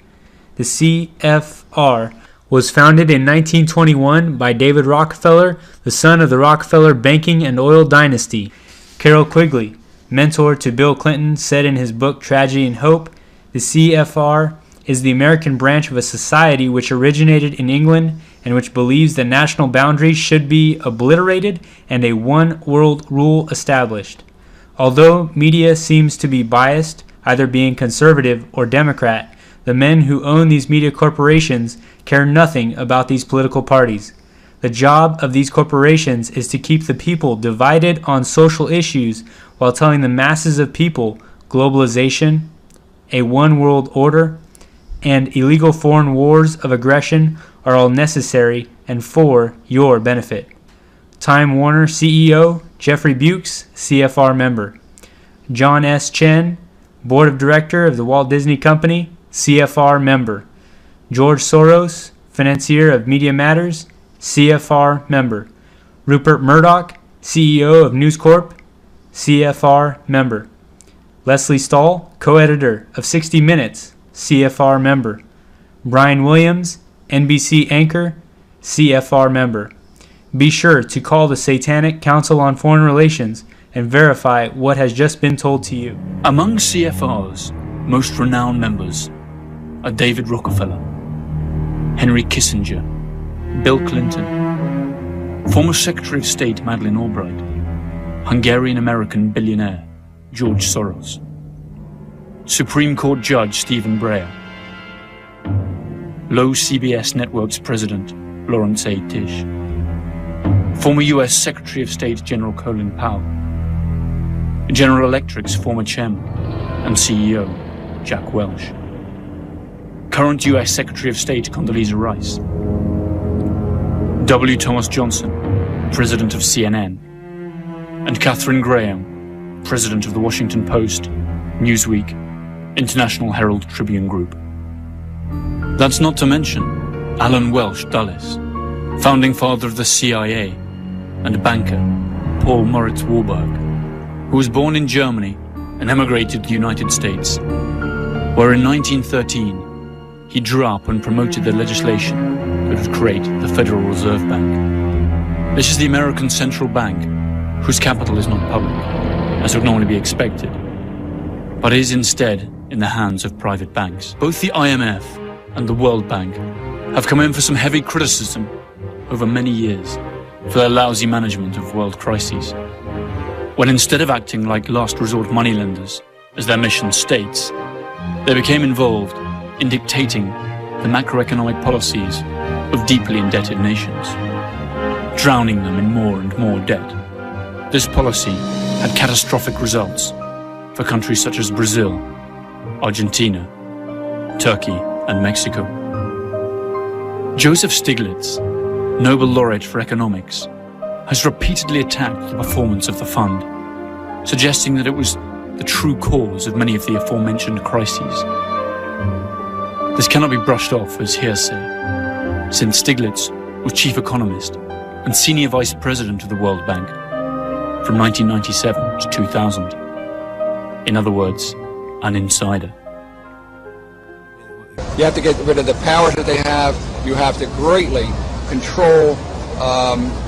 The CFR was founded in 1921 by David Rockefeller, the son of the Rockefeller banking and oil dynasty. Carroll Quigley, mentor to Bill Clinton, said in his book Tragedy and Hope, the CFR is the American branch of a society which originated in England and which believes that national boundaries should be obliterated and a one-world rule established. Although media seems to be biased, either being conservative or Democrat, the men who own these media corporations care nothing about these political parties. The job of these corporations is to keep the people divided on social issues while telling the masses of people globalization, a one-world order, and illegal foreign wars of aggression are all necessary and for your benefit. Time Warner CEO Jeffrey Bukes, CFR member. John S. Chen, Board of Director of the Walt Disney Company, CFR member. George Soros, financier of Media Matters, CFR member. Rupert Murdoch, CEO of News Corp, CFR member. Leslie Stahl, co-editor of 60 Minutes, CFR member. Brian Williams, NBC anchor, CFR member. Be sure to call the Satanic Council on Foreign Relations and verify what has just been told to you. Among CFR's most renowned members are David Rockefeller, Henry Kissinger, Bill Clinton, former Secretary of State Madeleine Albright, Hungarian-American billionaire George Soros, Supreme Court Judge Stephen Breyer, Low CBS Network's President Lawrence A. Tisch, former U.S. Secretary of State General Colin Powell, General Electric's former chairman and CEO Jack Welch, current U.S. Secretary of State Condoleezza Rice, W. Thomas Johnson, President of CNN, and Katharine Graham, President of the Washington Post, Newsweek, International Herald Tribune Group. That's not to mention Alan Welsh Dulles, founding father of the CIA, and banker Paul Moritz Warburg, who was born in Germany and emigrated to the United States, where in 1913 he drew up and promoted the legislation that would create the Federal Reserve Bank. This is the American Central Bank, whose capital is not public, as would normally be expected, but is instead in the hands of private banks. Both the IMF and the World Bank have come in for some heavy criticism over many years for their lousy management of world crises, when instead of acting like last resort moneylenders, as their mission states, they became involved in dictating the macroeconomic policies of deeply indebted nations, drowning them in more and more debt. This policy had catastrophic results for countries such as Brazil, Argentina, Turkey, and Mexico. Joseph Stiglitz, Nobel laureate for economics, has repeatedly attacked the performance of the fund, suggesting that it was the true cause of many of the aforementioned crises. This cannot be brushed off as hearsay, since Stiglitz was chief economist and senior vice president of the World Bank from 1997 to 2000. In other words, an insider. You have to get rid of the powers that they have. You have to greatly control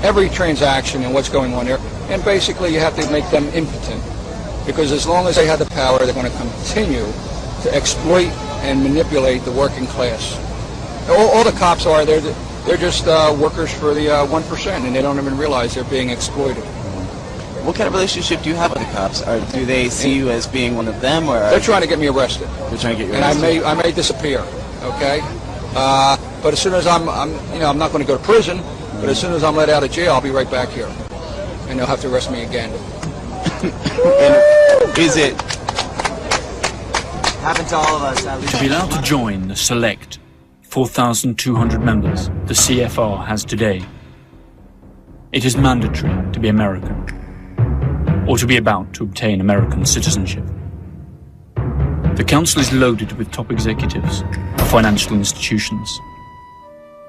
every transaction and what's going on there. And basically you have to make them impotent. Because as long as they have the power, they're going to continue to exploit and manipulate the working class. All the cops are, they're just workers for the 1%, and they don't even realize they're being exploited. What kind of relationship do you have with the cops? Or do they see you as being one of them, or they're trying to get me arrested? They're trying to get you arrested. And I may disappear. Okay, but as soon as I'm not going to go to prison. But as soon as I'm let out of jail, I'll be right back here, and they'll have to arrest me again. And is it happened to all of us? At least To be allowed to join the select 4,200 members the CFR has today, it is mandatory to be American, or to be about to obtain American citizenship. The council is loaded with top executives of financial institutions,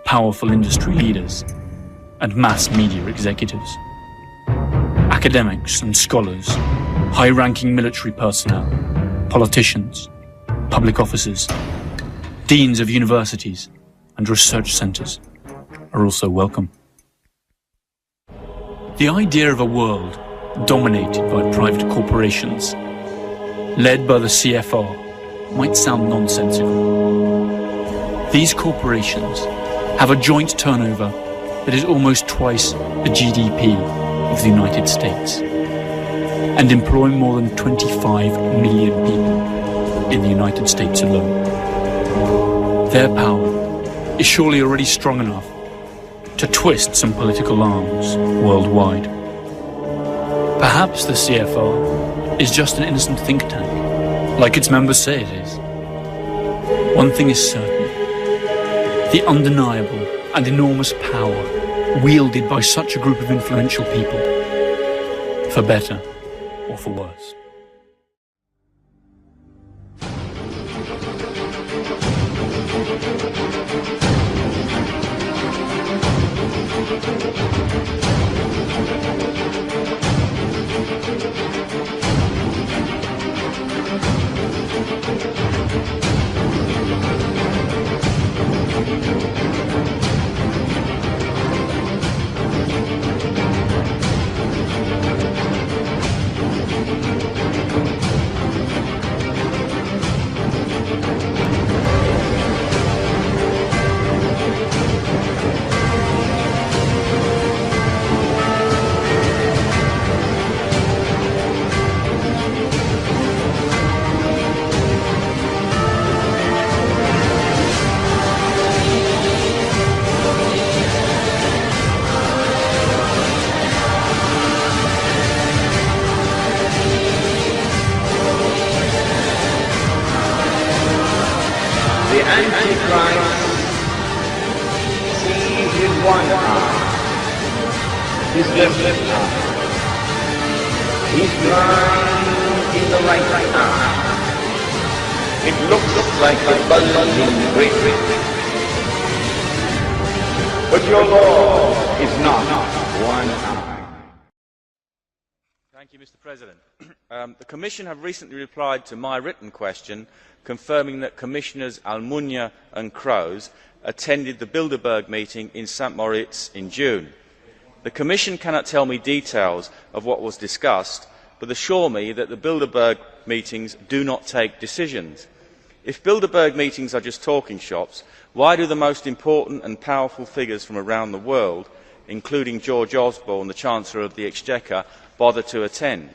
powerful industry leaders, and mass media executives, academics and scholars, high-ranking military personnel, politicians, public officers, deans of universities, and research centers are also welcome. The idea of a world dominated by private corporations, led by the CFR, might sound nonsensical. These corporations have a joint turnover that is almost twice the GDP of the United States, and employ more than 25 million people in the United States alone. Their power is surely already strong enough to twist some political arms worldwide. Perhaps the CFR is just an innocent think tank, like its members say it is. One thing is certain: the undeniable and enormous power wielded by such a group of influential people, for better or for worse. Thank you, Mr. President. The Commission have recently replied to my written question confirming that Commissioners Almunia and Kroes attended the Bilderberg meeting in St. Moritz in June. The Commission cannot tell me details of what was discussed, but assure me that the Bilderberg meetings do not take decisions. If Bilderberg meetings are just talking shops, why do the most important and powerful figures from around the world, including George Osborne, the Chancellor of the Exchequer, bother to attend?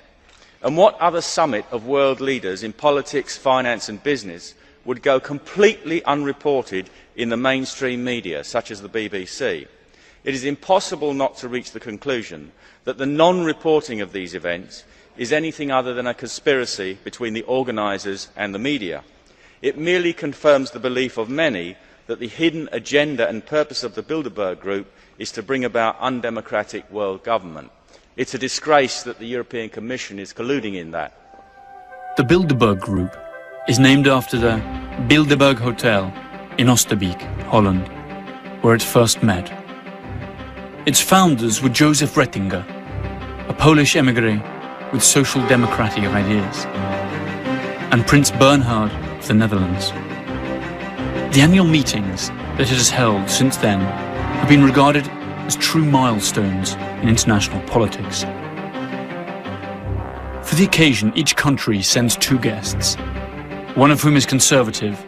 And what other summit of world leaders in politics, finance and business would go completely unreported in the mainstream media, such as the BBC? It is impossible not to reach the conclusion that the non-reporting of these events is anything other than a conspiracy between the organisers and the media. It merely confirms the belief of many that the hidden agenda and purpose of the Bilderberg Group is to bring about undemocratic world government. It's a disgrace that the European Commission is colluding in that. The Bilderberg Group is named after the Bilderberg Hotel in Oosterbeek, Holland, where it first met. Its founders were Joseph Rettinger, a Polish emigre with social democratic ideas, and Prince Bernhard of the Netherlands. The annual meetings that it has held since then have been regarded as true milestones in international politics. For the occasion, each country sends 2 guests, one of whom is conservative,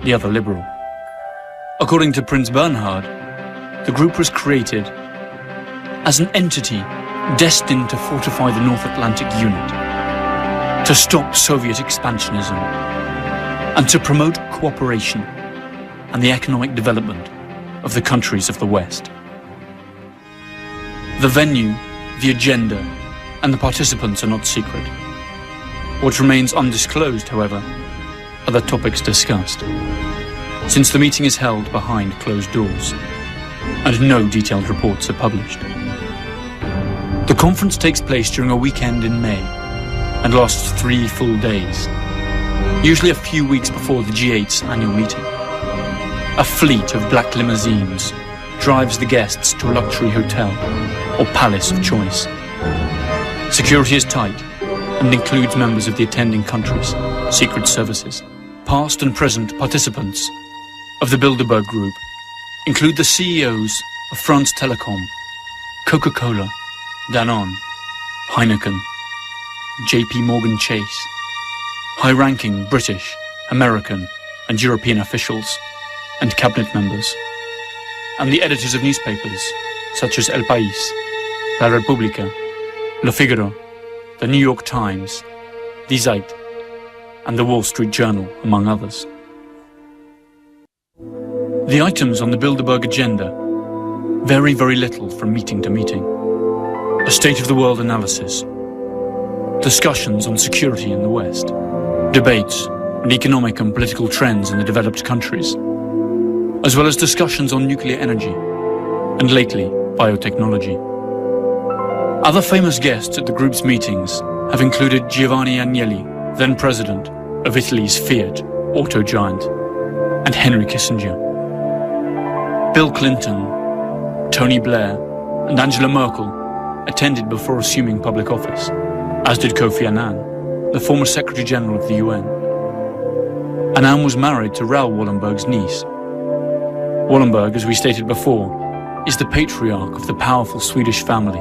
the other liberal. According to Prince Bernhard, the group was created as an entity destined to fortify the North Atlantic Unit, to stop Soviet expansionism, and to promote cooperation and the economic development of the countries of the West. The venue, the agenda, and the participants are not secret. What remains undisclosed, however, are the topics discussed, since the meeting is held behind closed doors, and no detailed reports are published. The conference takes place during a weekend in May, and lasts 3 full days, usually a few weeks before the G8's annual meeting. A fleet of black limousines drives the guests to a luxury hotel or palace of choice. Security is tight and includes members of the attending countries' secret services. Past and present participants of the Bilderberg Group include the CEOs of France Telecom, Coca-Cola, Danone, Heineken, JP Morgan Chase, high-ranking British, American and European officials and cabinet members, and the editors of newspapers such as El País, La Repubblica, Le Figaro, the New York Times, Die Zeit, and the Wall Street Journal, among others. The items on the Bilderberg agenda vary very little from meeting to meeting. A state-of-the-world analysis, discussions on security in the West, debates on economic and political trends in the developed countries, as well as discussions on nuclear energy, and lately, biotechnology. Other famous guests at the group's meetings have included Giovanni Agnelli, then president of Italy's Fiat auto giant, and Henry Kissinger. Bill Clinton, Tony Blair, and Angela Merkel attended before assuming public office, as did Kofi Annan, the former Secretary General of the UN. Annan was married to Raoul Wallenberg's niece. Wallenberg, as we stated before, is the patriarch of the powerful Swedish family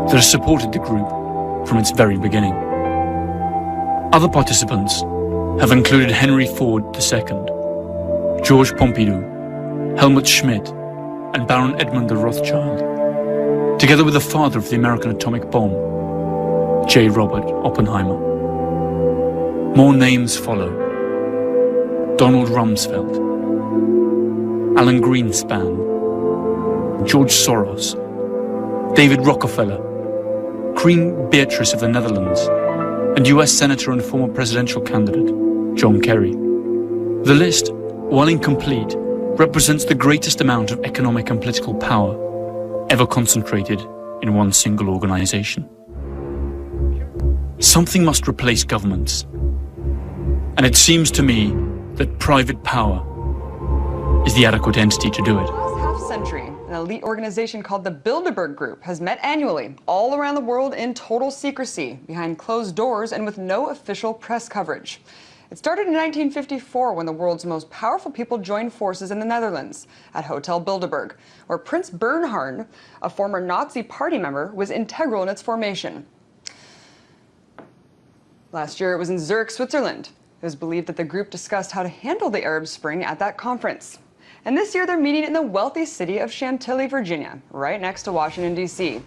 that has supported the group from its very beginning. Other participants have included Henry Ford II, Georges Pompidou, Helmut Schmidt, and Baron Edmund de Rothschild, together with the father of the American atomic bomb, J. Robert Oppenheimer. More names follow: Donald Rumsfeld, Alan Greenspan, George Soros, David Rockefeller, Queen Beatrice of the Netherlands, and US Senator and former presidential candidate, John Kerry. The list, while incomplete, represents the greatest amount of economic and political power ever concentrated in one single organization. Something must replace governments, and it seems to me that private power is the adequate entity to do it. For the last half-century, An elite organization called the Bilderberg Group has met annually all around the world in total secrecy, behind closed doors and with no official press coverage. It started in 1954 when the world's most powerful people joined forces in the Netherlands at Hotel Bilderberg, where Prince Bernhard, a former Nazi party member, was integral in its formation. Last year it was in Zurich, Switzerland. It was believed that the group discussed how to handle the Arab Spring at that conference. And this year they're meeting in the wealthy city of Chantilly, Virginia, right next to Washington, D.C.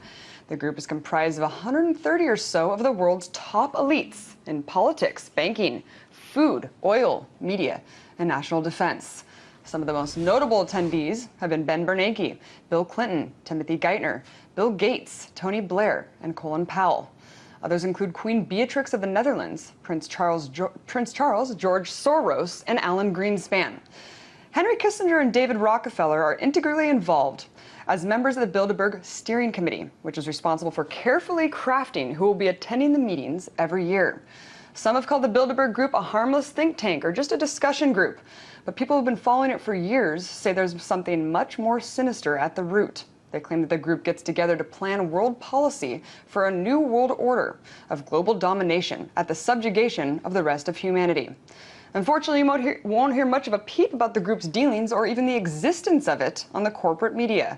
The group is comprised of 130 or so of the world's top elites in politics, banking, food, oil, media, and national defense. Some of the most notable attendees have been Ben Bernanke, Bill Clinton, Timothy Geithner, Bill Gates, Tony Blair, and Colin Powell. Others include Queen Beatrix of the Netherlands, Prince Charles, George Soros, and Alan Greenspan. Henry Kissinger and David Rockefeller are integrally involved as members of the Bilderberg Steering Committee, which is responsible for carefully crafting who will be attending the meetings every year. Some have called the Bilderberg Group a harmless think tank or just a discussion group, but people who've been following it for years say there's something much more sinister at the root. They claim that the group gets together to plan world policy for a new world order of global domination at the subjugation of the rest of humanity. Unfortunately, you won't hear much of a peep about the group's dealings or even the existence of it on the corporate media.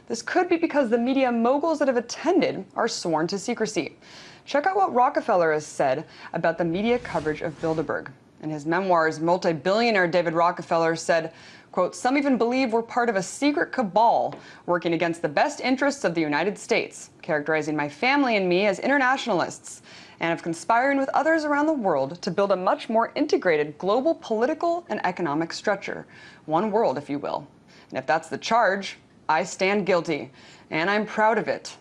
This could be because the media moguls that have attended are sworn to secrecy. Check out what Rockefeller has said about the media coverage of Bilderberg. In his memoirs, multi-billionaire David Rockefeller said, quote, "Some even believe we're part of a secret cabal working against the best interests of the United States, characterizing my family and me as internationalists, and of conspiring with others around the world to build a much more integrated global political and economic structure. One world, if you will. And if that's the charge, I stand guilty, and I'm proud of it."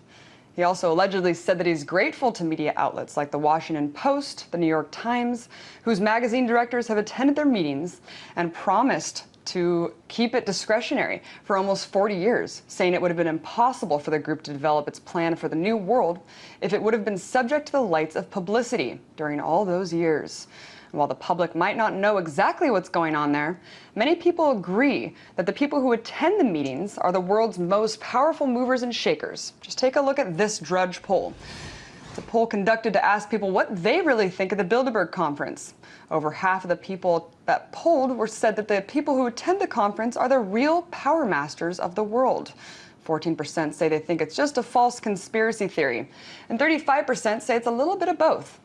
He also allegedly said that he's grateful to media outlets like the Washington Post, the New York Times, whose magazine directors have attended their meetings and promised to keep it discretionary for almost 40 years, saying it would have been impossible for the group to develop its plan for the new world if it would have been subject to the lights of publicity during all those years. And while the public might not know exactly what's going on there, many people agree that the people who attend the meetings are the world's most powerful movers and shakers. Just take a look at this Drudge poll. It's a poll conducted to ask people what they really think of the Bilderberg Conference. Over half of the people that polled said that the people who attend the conference are the real power masters of the world. 14% say they think it's just a false conspiracy theory, and 35% say it's a little bit of both.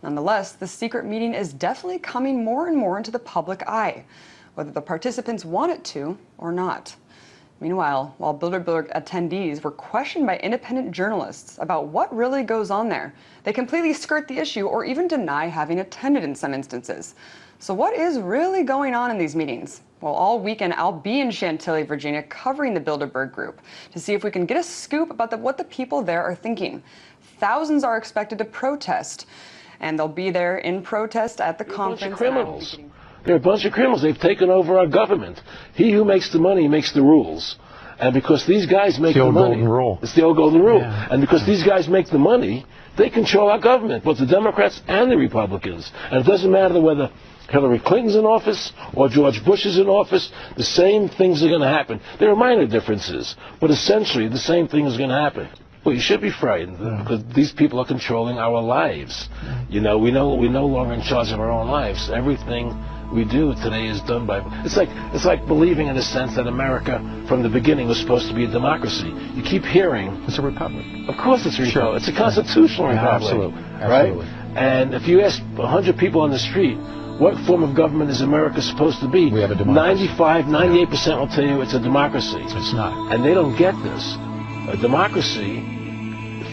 Nonetheless, the secret meeting is definitely coming more and more into the public eye, whether the participants want it to or not. Meanwhile, while Bilderberg attendees were questioned by independent journalists about what really goes on there, they completely skirt the issue or even deny having attended in some instances. So what is really going on in these meetings? Well, all weekend I'll be in Chantilly, Virginia, covering the Bilderberg Group to see if we can get a scoop about what the people there are thinking. Thousands are expected to protest, and they'll be there in protest at the conference. They're a bunch of criminals. They're a bunch of criminals. They've taken over our government. He who makes the money makes the rules. And because these guys make the money, it's the old golden rule. Yeah. And because these guys make the money, they control our government, both the Democrats and the Republicans. And it doesn't matter whether Hillary Clinton's in office or George Bush is in office, the same things are going to happen. There are minor differences, but essentially the same thing is going to happen. Well, you should be frightened because these people are controlling our lives. You know, we're no longer in charge of our own lives. Everything we do today is done by. It's like believing in a sense that America from the beginning was supposed to be a democracy. You keep hearing it's a republic. Of course, it's a republic. It's a constitutional republic. Absolutely. Right? And if you ask 100 people on the street, what form of government is America supposed to be? We have a democracy. 98% will tell you it's a democracy. It's not. And they don't get this. A democracy,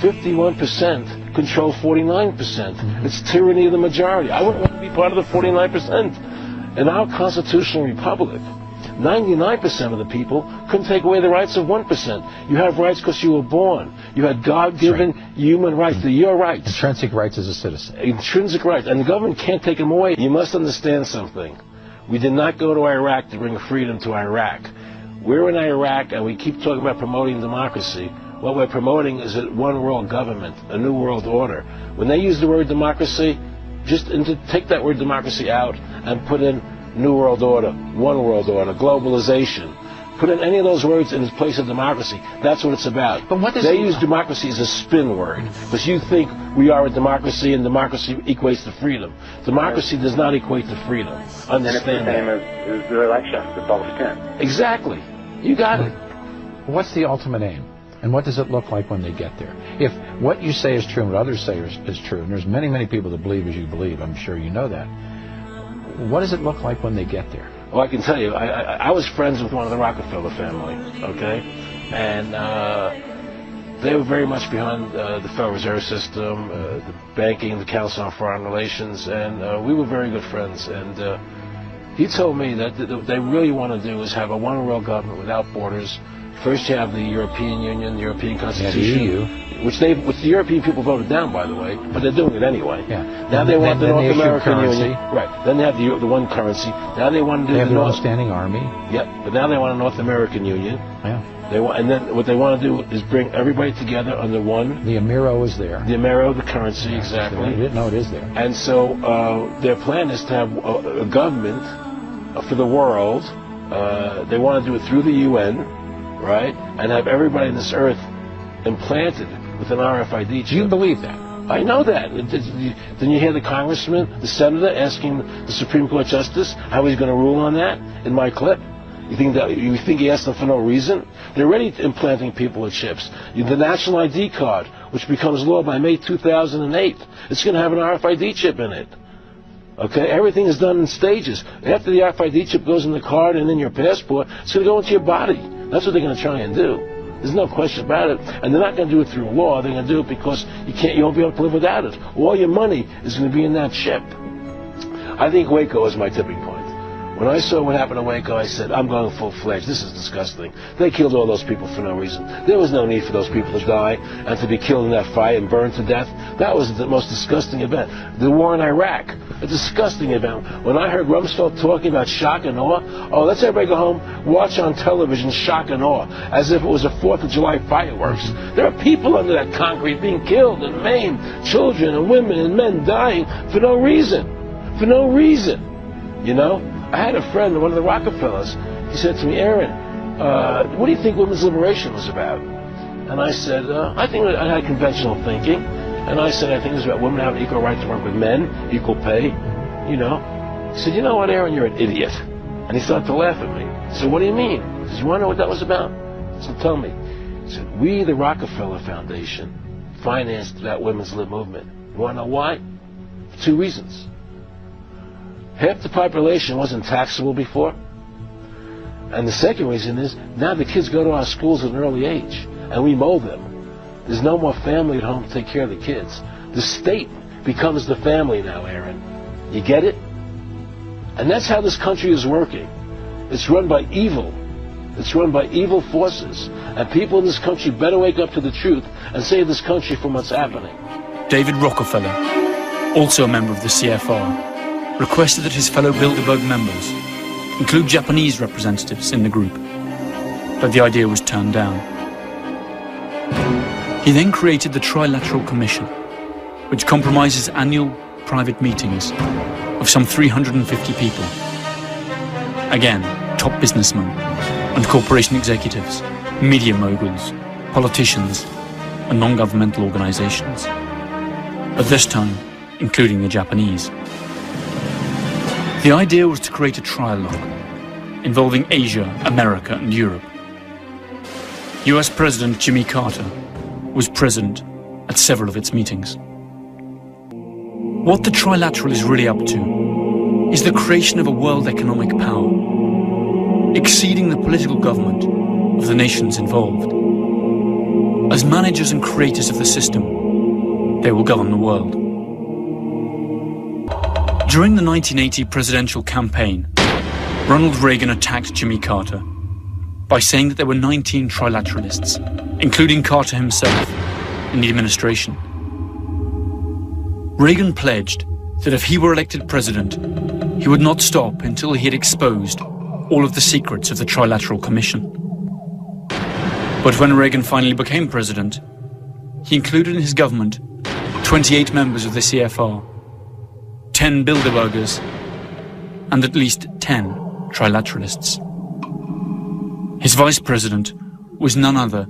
51% control 49%. It's tyranny of the majority. I wouldn't want to be part of the 49%. In our constitutional republic, 99% of the people couldn't take away the rights of 1%. You have rights because you were born. You had God-given human rights. They're your rights. Intrinsic rights as a citizen. Intrinsic rights. And the government can't take them away. You must understand something. We did not go to Iraq to bring freedom to Iraq. We're in Iraq, and we keep talking about promoting democracy. What we're promoting is a one-world government, a new world order. When they use the word democracy, just take that word democracy out and put in new world order, one world order, globalization. Put in any of those words in its place of democracy. That's what it's about. But what does they use democracy as a spin word, because you think we are a democracy and democracy equates to freedom. Democracy does not equate to freedom. Understand that. And it's the same as the elections, the false spin. Exactly. You got it. What's the ultimate aim? And what does it look like when they get there? If what you say is true and what others say is true, and there's many, many people that believe as you believe, I'm sure you know that, what does it look like when they get there? Well, I can tell you, I was friends with one of the Rockefeller family, okay? And they were very much behind the Federal Reserve System, the banking, the Council on Foreign Relations, and we were very good friends. And he told me that what they really want to do is have a one world government without borders. First you have the European Union, the European Constitution, the EU. which the European people voted down, by the way, but they're doing it anyway. Yeah. Now they want the North American Union. Currency. Right. Then they have the one currency. Now they want to do They have the their own North standing army. Yep. But now they want a North American Union. Yeah. They want, and then what they want to do is bring everybody together under one. The Amero is there. The Amero, the currency, exactly. I didn't know it is there. And so their plan is to have a government for the world. They want to do it through the UN, right? And have everybody on this earth implanted with an RFID chip. Do you believe that? I know that. Then you hear the congressman, the senator, asking the Supreme Court justice how he's going to rule on that in my clip. You think he asked them for no reason? They're already implanting people with chips. The national ID card, which becomes law by May 2008, it's going to have an RFID chip in it. Okay, everything is done in stages. After the RFID chip goes in the card and in your passport, it's going to go into your body. That's what they're going to try and do. There's no question about it. And they're not going to do it through law. They're going to do it because you won't be able to live without it. All your money is going to be in that chip. I think Waco is my tipping point. When I saw what happened to Waco, I said, I'm going full-fledged. This is disgusting. They killed all those people for no reason. There was no need for those people to die and to be killed in that fire and burned to death. That was the most disgusting event. The war in Iraq, a disgusting event. When I heard Rumsfeld talking about shock and awe, let's everybody go home, watch on television shock and awe, as if it was a 4th of July fireworks. There are people under that concrete being killed and maimed, children and women and men dying for no reason. For no reason, you know? I had a friend, one of the Rockefellers, he said to me, Aaron, what do you think women's liberation was about? And I said, I think I had conventional thinking. And I said, I think it was about women having equal right to work with men, equal pay, you know. He said, you know what, Aaron, you're an idiot. And he started to laugh at me. I said, what do you mean? He said, you want to know what that was about? I said, tell me. He said, we, the Rockefeller Foundation, financed that women's lib movement. You want to know why? For 2 reasons. Half the population wasn't taxable before. And the second reason is, now the kids go to our schools at an early age, and we mold them. There's no more family at home to take care of the kids. The state becomes the family now, Aaron. You get it? And that's how this country is working. It's run by evil. It's run by evil forces. And people in this country better wake up to the truth and save this country from what's happening. David Rockefeller, also a member of the CFR, requested that his fellow Bilderberg members include Japanese representatives in the group, but the idea was turned down. He then created the Trilateral Commission, which compromises annual private meetings of some 350 people. Again, top businessmen and corporation executives, media moguls, politicians, and non-governmental organizations. At this time, including the Japanese. The idea was to create a trialogue involving Asia, America, and Europe. US President Jimmy Carter was present at several of its meetings. What the Trilateral is really up to is the creation of a world economic power, exceeding the political government of the nations involved. As managers and creators of the system, they will govern the world. During the 1980 presidential campaign, Ronald Reagan attacked Jimmy Carter by saying that there were 19 trilateralists, including Carter himself, in the administration. Reagan pledged that if he were elected president, he would not stop until he had exposed all of the secrets of the Trilateral Commission. But when Reagan finally became president, he included in his government 28 members of the CFR, 10 Bilderbergers, and at least 10 trilateralists. His vice president was none other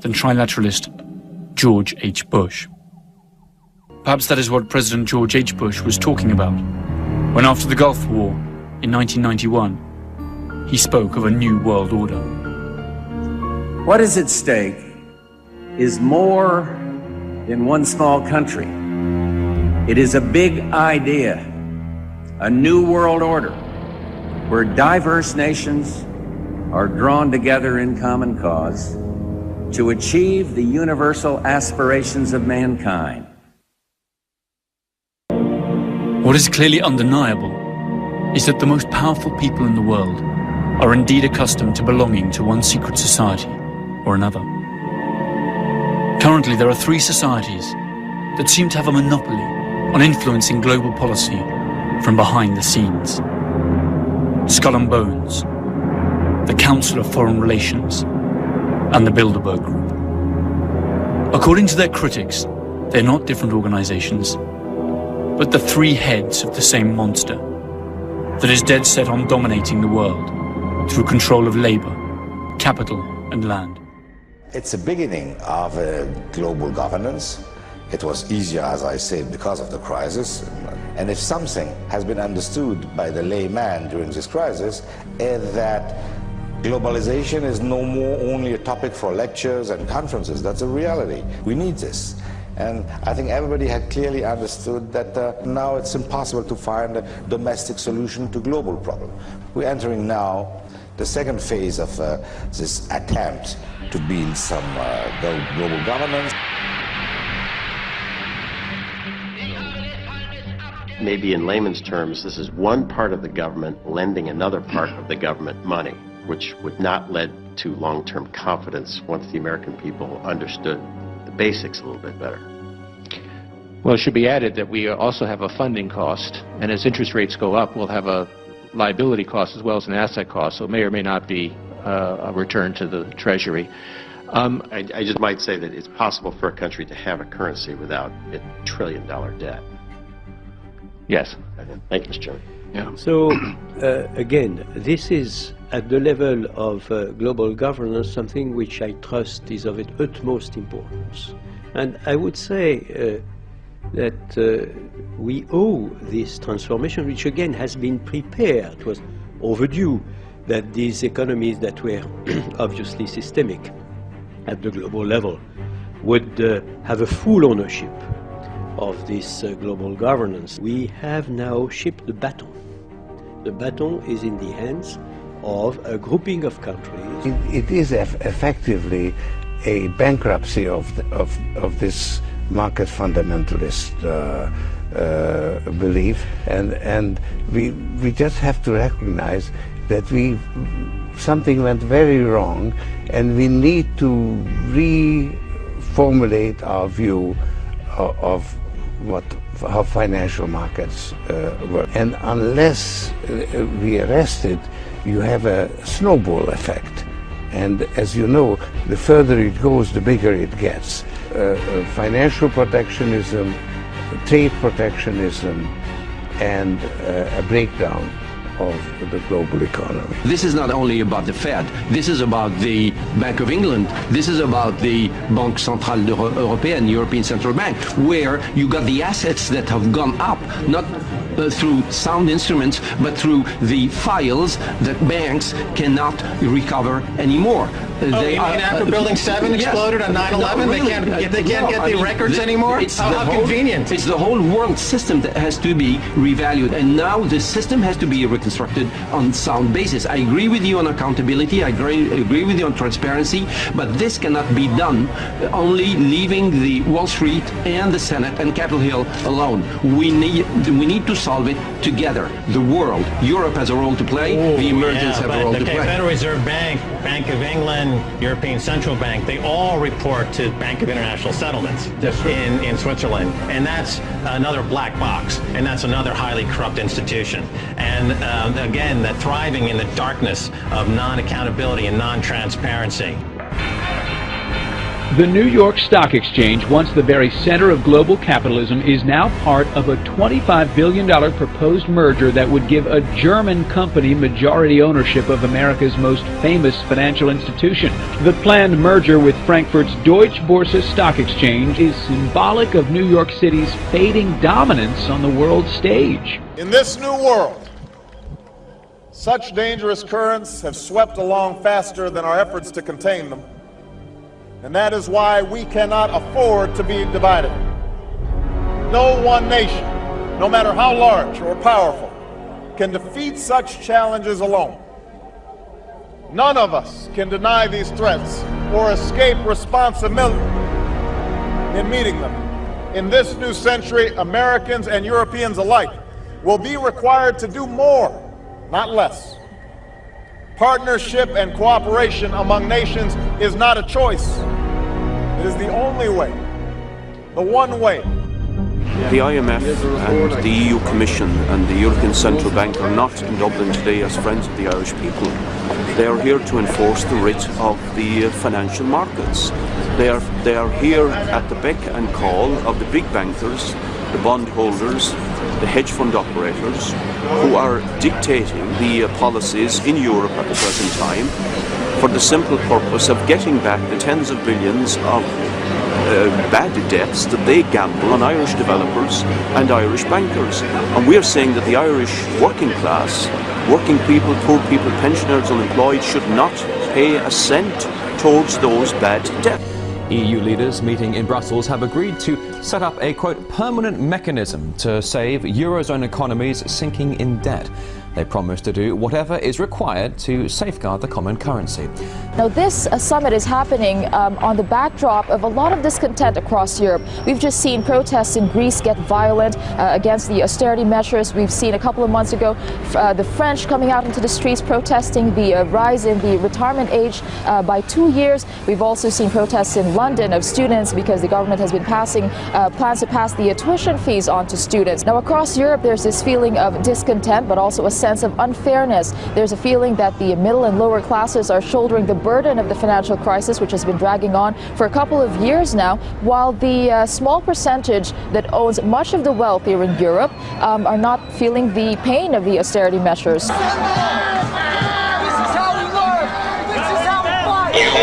than trilateralist George H. Bush. Perhaps that is what President George H. Bush was talking about when, after the Gulf War in 1991, he spoke of a new world order. What is at stake is more than one small country. It is a big idea, a new world order, where diverse nations are drawn together in common cause to achieve the universal aspirations of mankind. What is clearly undeniable is that the most powerful people in the world are indeed accustomed to belonging to one secret society or another. Currently, there are three societies that seem to have a monopoly on influencing global policy from behind the scenes. Skull and Bones, the Council of Foreign Relations, and the Bilderberg Group. According to their critics, they're not different organizations, but the three heads of the same monster that is dead set on dominating the world through control of labor, capital, and land. It's a beginning of a global governance. It was easier, as I said, because of the crisis. And if something has been understood by the layman during this crisis, is that globalization is no more only a topic for lectures and conferences. That's a reality. We need this. And I think everybody had clearly understood that now it's impossible to find a domestic solution to global problem. We're entering now the second phase of this attempt to build some global governance. Maybe in layman's terms, this is one part of the government lending another part of the government money, which would not lead to long-term confidence once the American people understood the basics a little bit better. Well, it should be added that we also have a funding cost, and as interest rates go up, we'll have a liability cost as well as an asset cost, so it may or may not be a return to the Treasury. I just might say that it's possible for a country to have a currency without a $1 trillion debt. Yes. Thank you, Mr. Chairman. Yeah. So, again, this is at the level of global governance something which I trust is of utmost importance. And I would say that we owe this transformation, which again has been prepared. It was overdue that these economies that were obviously systemic at the global level would have a full ownership of this global governance. We have now shipped the baton. The baton is in the hands of a grouping of countries. It is effectively a bankruptcy of this market fundamentalist belief, and we just have to recognize that something went very wrong, and we need to reformulate our view of how financial markets work. And unless we arrest it, you have a snowball effect. And as you know, the further it goes, the bigger it gets. Financial protectionism, trade protectionism, and a breakdown of the global economy. This is not only about the Fed, this is about the Bank of England, this is about the Banque Centrale Européenne, European Central Bank, where you got the assets that have gone up, not through sound instruments, but through the files that banks cannot recover anymore. You mean after Building 7 exploded on 9/11, they can't get the records anymore? How convenient. It's the whole world system that has to be revalued, and now the system has to be reconstructed on sound basis. I agree with you on accountability, I agree with you on transparency, but this cannot be done only leaving the Wall Street and the Senate and Capitol Hill alone. We need to solve it together. The world, Europe has a role to play, the emergents have a role to play. Federal Reserve Bank, Bank of England, European Central Bank, they all report to Bank of International Settlements in Switzerland. And that's another black box. And that's another highly corrupt institution. And again, that thriving in the darkness of non-accountability and non-transparency. The New York Stock Exchange, once the very center of global capitalism, is now part of a $25 billion proposed merger that would give a German company majority ownership of America's most famous financial institution. The planned merger with Frankfurt's Deutsche Börse Stock Exchange is symbolic of New York City's fading dominance on the world stage. In this new world, such dangerous currents have swept along faster than our efforts to contain them. And that is why we cannot afford to be divided. No one nation, no matter how large or powerful, can defeat such challenges alone. None of us can deny these threats or escape responsibility in meeting them. In this new century, Americans and Europeans alike will be required to do more, not less. Partnership and cooperation among nations is not a choice. It is the only way, the one way. The IMF and the EU Commission and the European Central Bank are not in Dublin today as friends of the Irish people. They are here to enforce the writ of the financial markets. They are here at the beck and call of the big bankers, the bondholders, the hedge fund operators, who are dictating the policies in Europe at the present time for the simple purpose of getting back the tens of billions of bad debts that they gamble on Irish developers and Irish bankers. And we are saying that the Irish working class, working people, poor people, pensioners, unemployed, should not pay a cent towards those bad debts. EU leaders meeting in Brussels have agreed to set up a, quote, permanent mechanism to save Eurozone economies sinking in debt. They promise to do whatever is required to safeguard the common currency. Now, this summit is happening on the backdrop of a lot of discontent across Europe. We've just seen protests in Greece get violent against the austerity measures. We've seen a couple of months ago the French coming out into the streets protesting the rise in the retirement age by 2 years. We've also seen protests in London of students because the government has been passing plans to pass the tuition fees on to students. Now, across Europe, there's this feeling of discontent, but also a sense of unfairness. There's a feeling that the middle and lower classes are shouldering the burden of the financial crisis, which has been dragging on for a couple of years now, while the small percentage that owns much of the wealth here in Europe are not feeling the pain of the austerity measures. You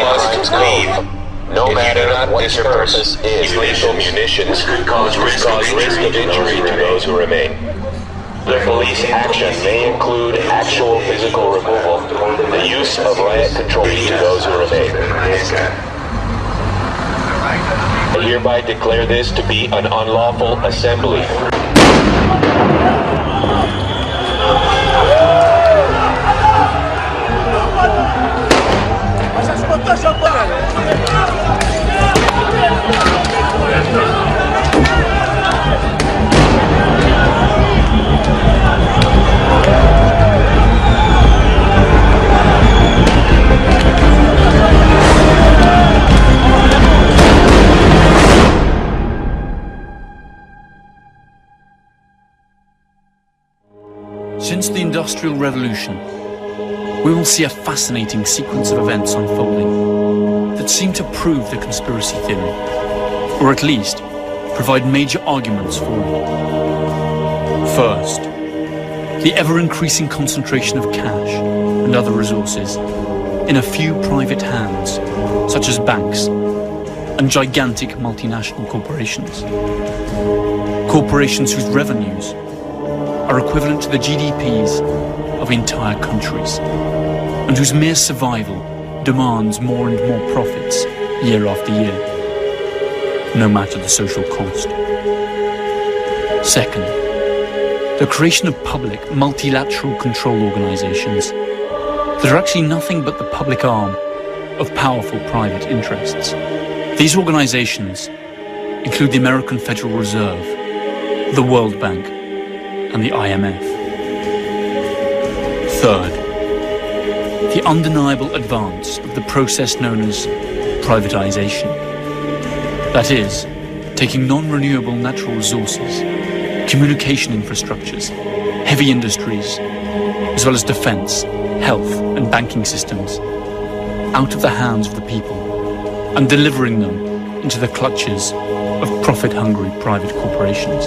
must leave. No matter what your purpose is, illegal munitions could cause risk of injury to those who remain. The police action may include actual physical removal, the use of riot control to those who remain. I hereby declare this to be an unlawful assembly. Since the Industrial Revolution, we will see a fascinating sequence of events unfolding that seem to prove the conspiracy theory, or at least provide major arguments for it. First, the ever-increasing concentration of cash and other resources in a few private hands, such as banks and gigantic multinational corporations. Corporations whose revenues are equivalent to the GDPs of entire countries, and whose mere survival demands more and more profits year after year, no matter the social cost. Second, the creation of public, multilateral control organizations that are actually nothing but the public arm of powerful private interests. These organizations include the American Federal Reserve, the World Bank, and the IMF. Third, the undeniable advance of the process known as privatization. That is, taking non-renewable natural resources, communication infrastructures, heavy industries, as well as defense, health, and banking systems, out of the hands of the people and delivering them into the clutches of profit-hungry private corporations.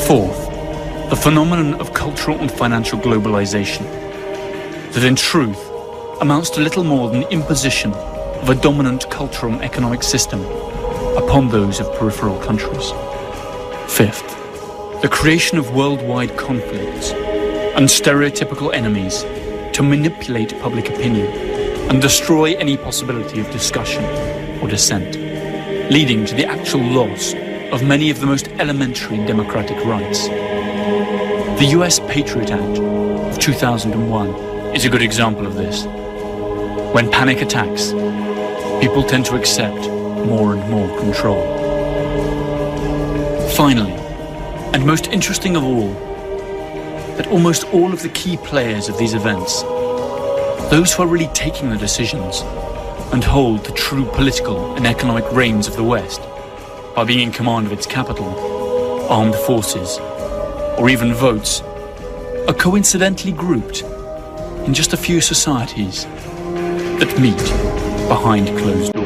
Fourth, the phenomenon of cultural and financial globalization, that in truth amounts to little more than the imposition of a dominant cultural and economic system upon those of peripheral countries. Fifth, the creation of worldwide conflicts and stereotypical enemies to manipulate public opinion and destroy any possibility of discussion or dissent, leading to the actual loss of many of the most elementary democratic rights. The US Patriot Act of 2001 is a good example of this. When panic attacks, people tend to accept more and more control. Finally, and most interesting of all, that almost all of the key players of these events, those who are really taking the decisions and hold the true political and economic reins of the West, by being in command of its capital, armed forces, or even votes, are coincidentally grouped in just a few societies that meet behind closed doors.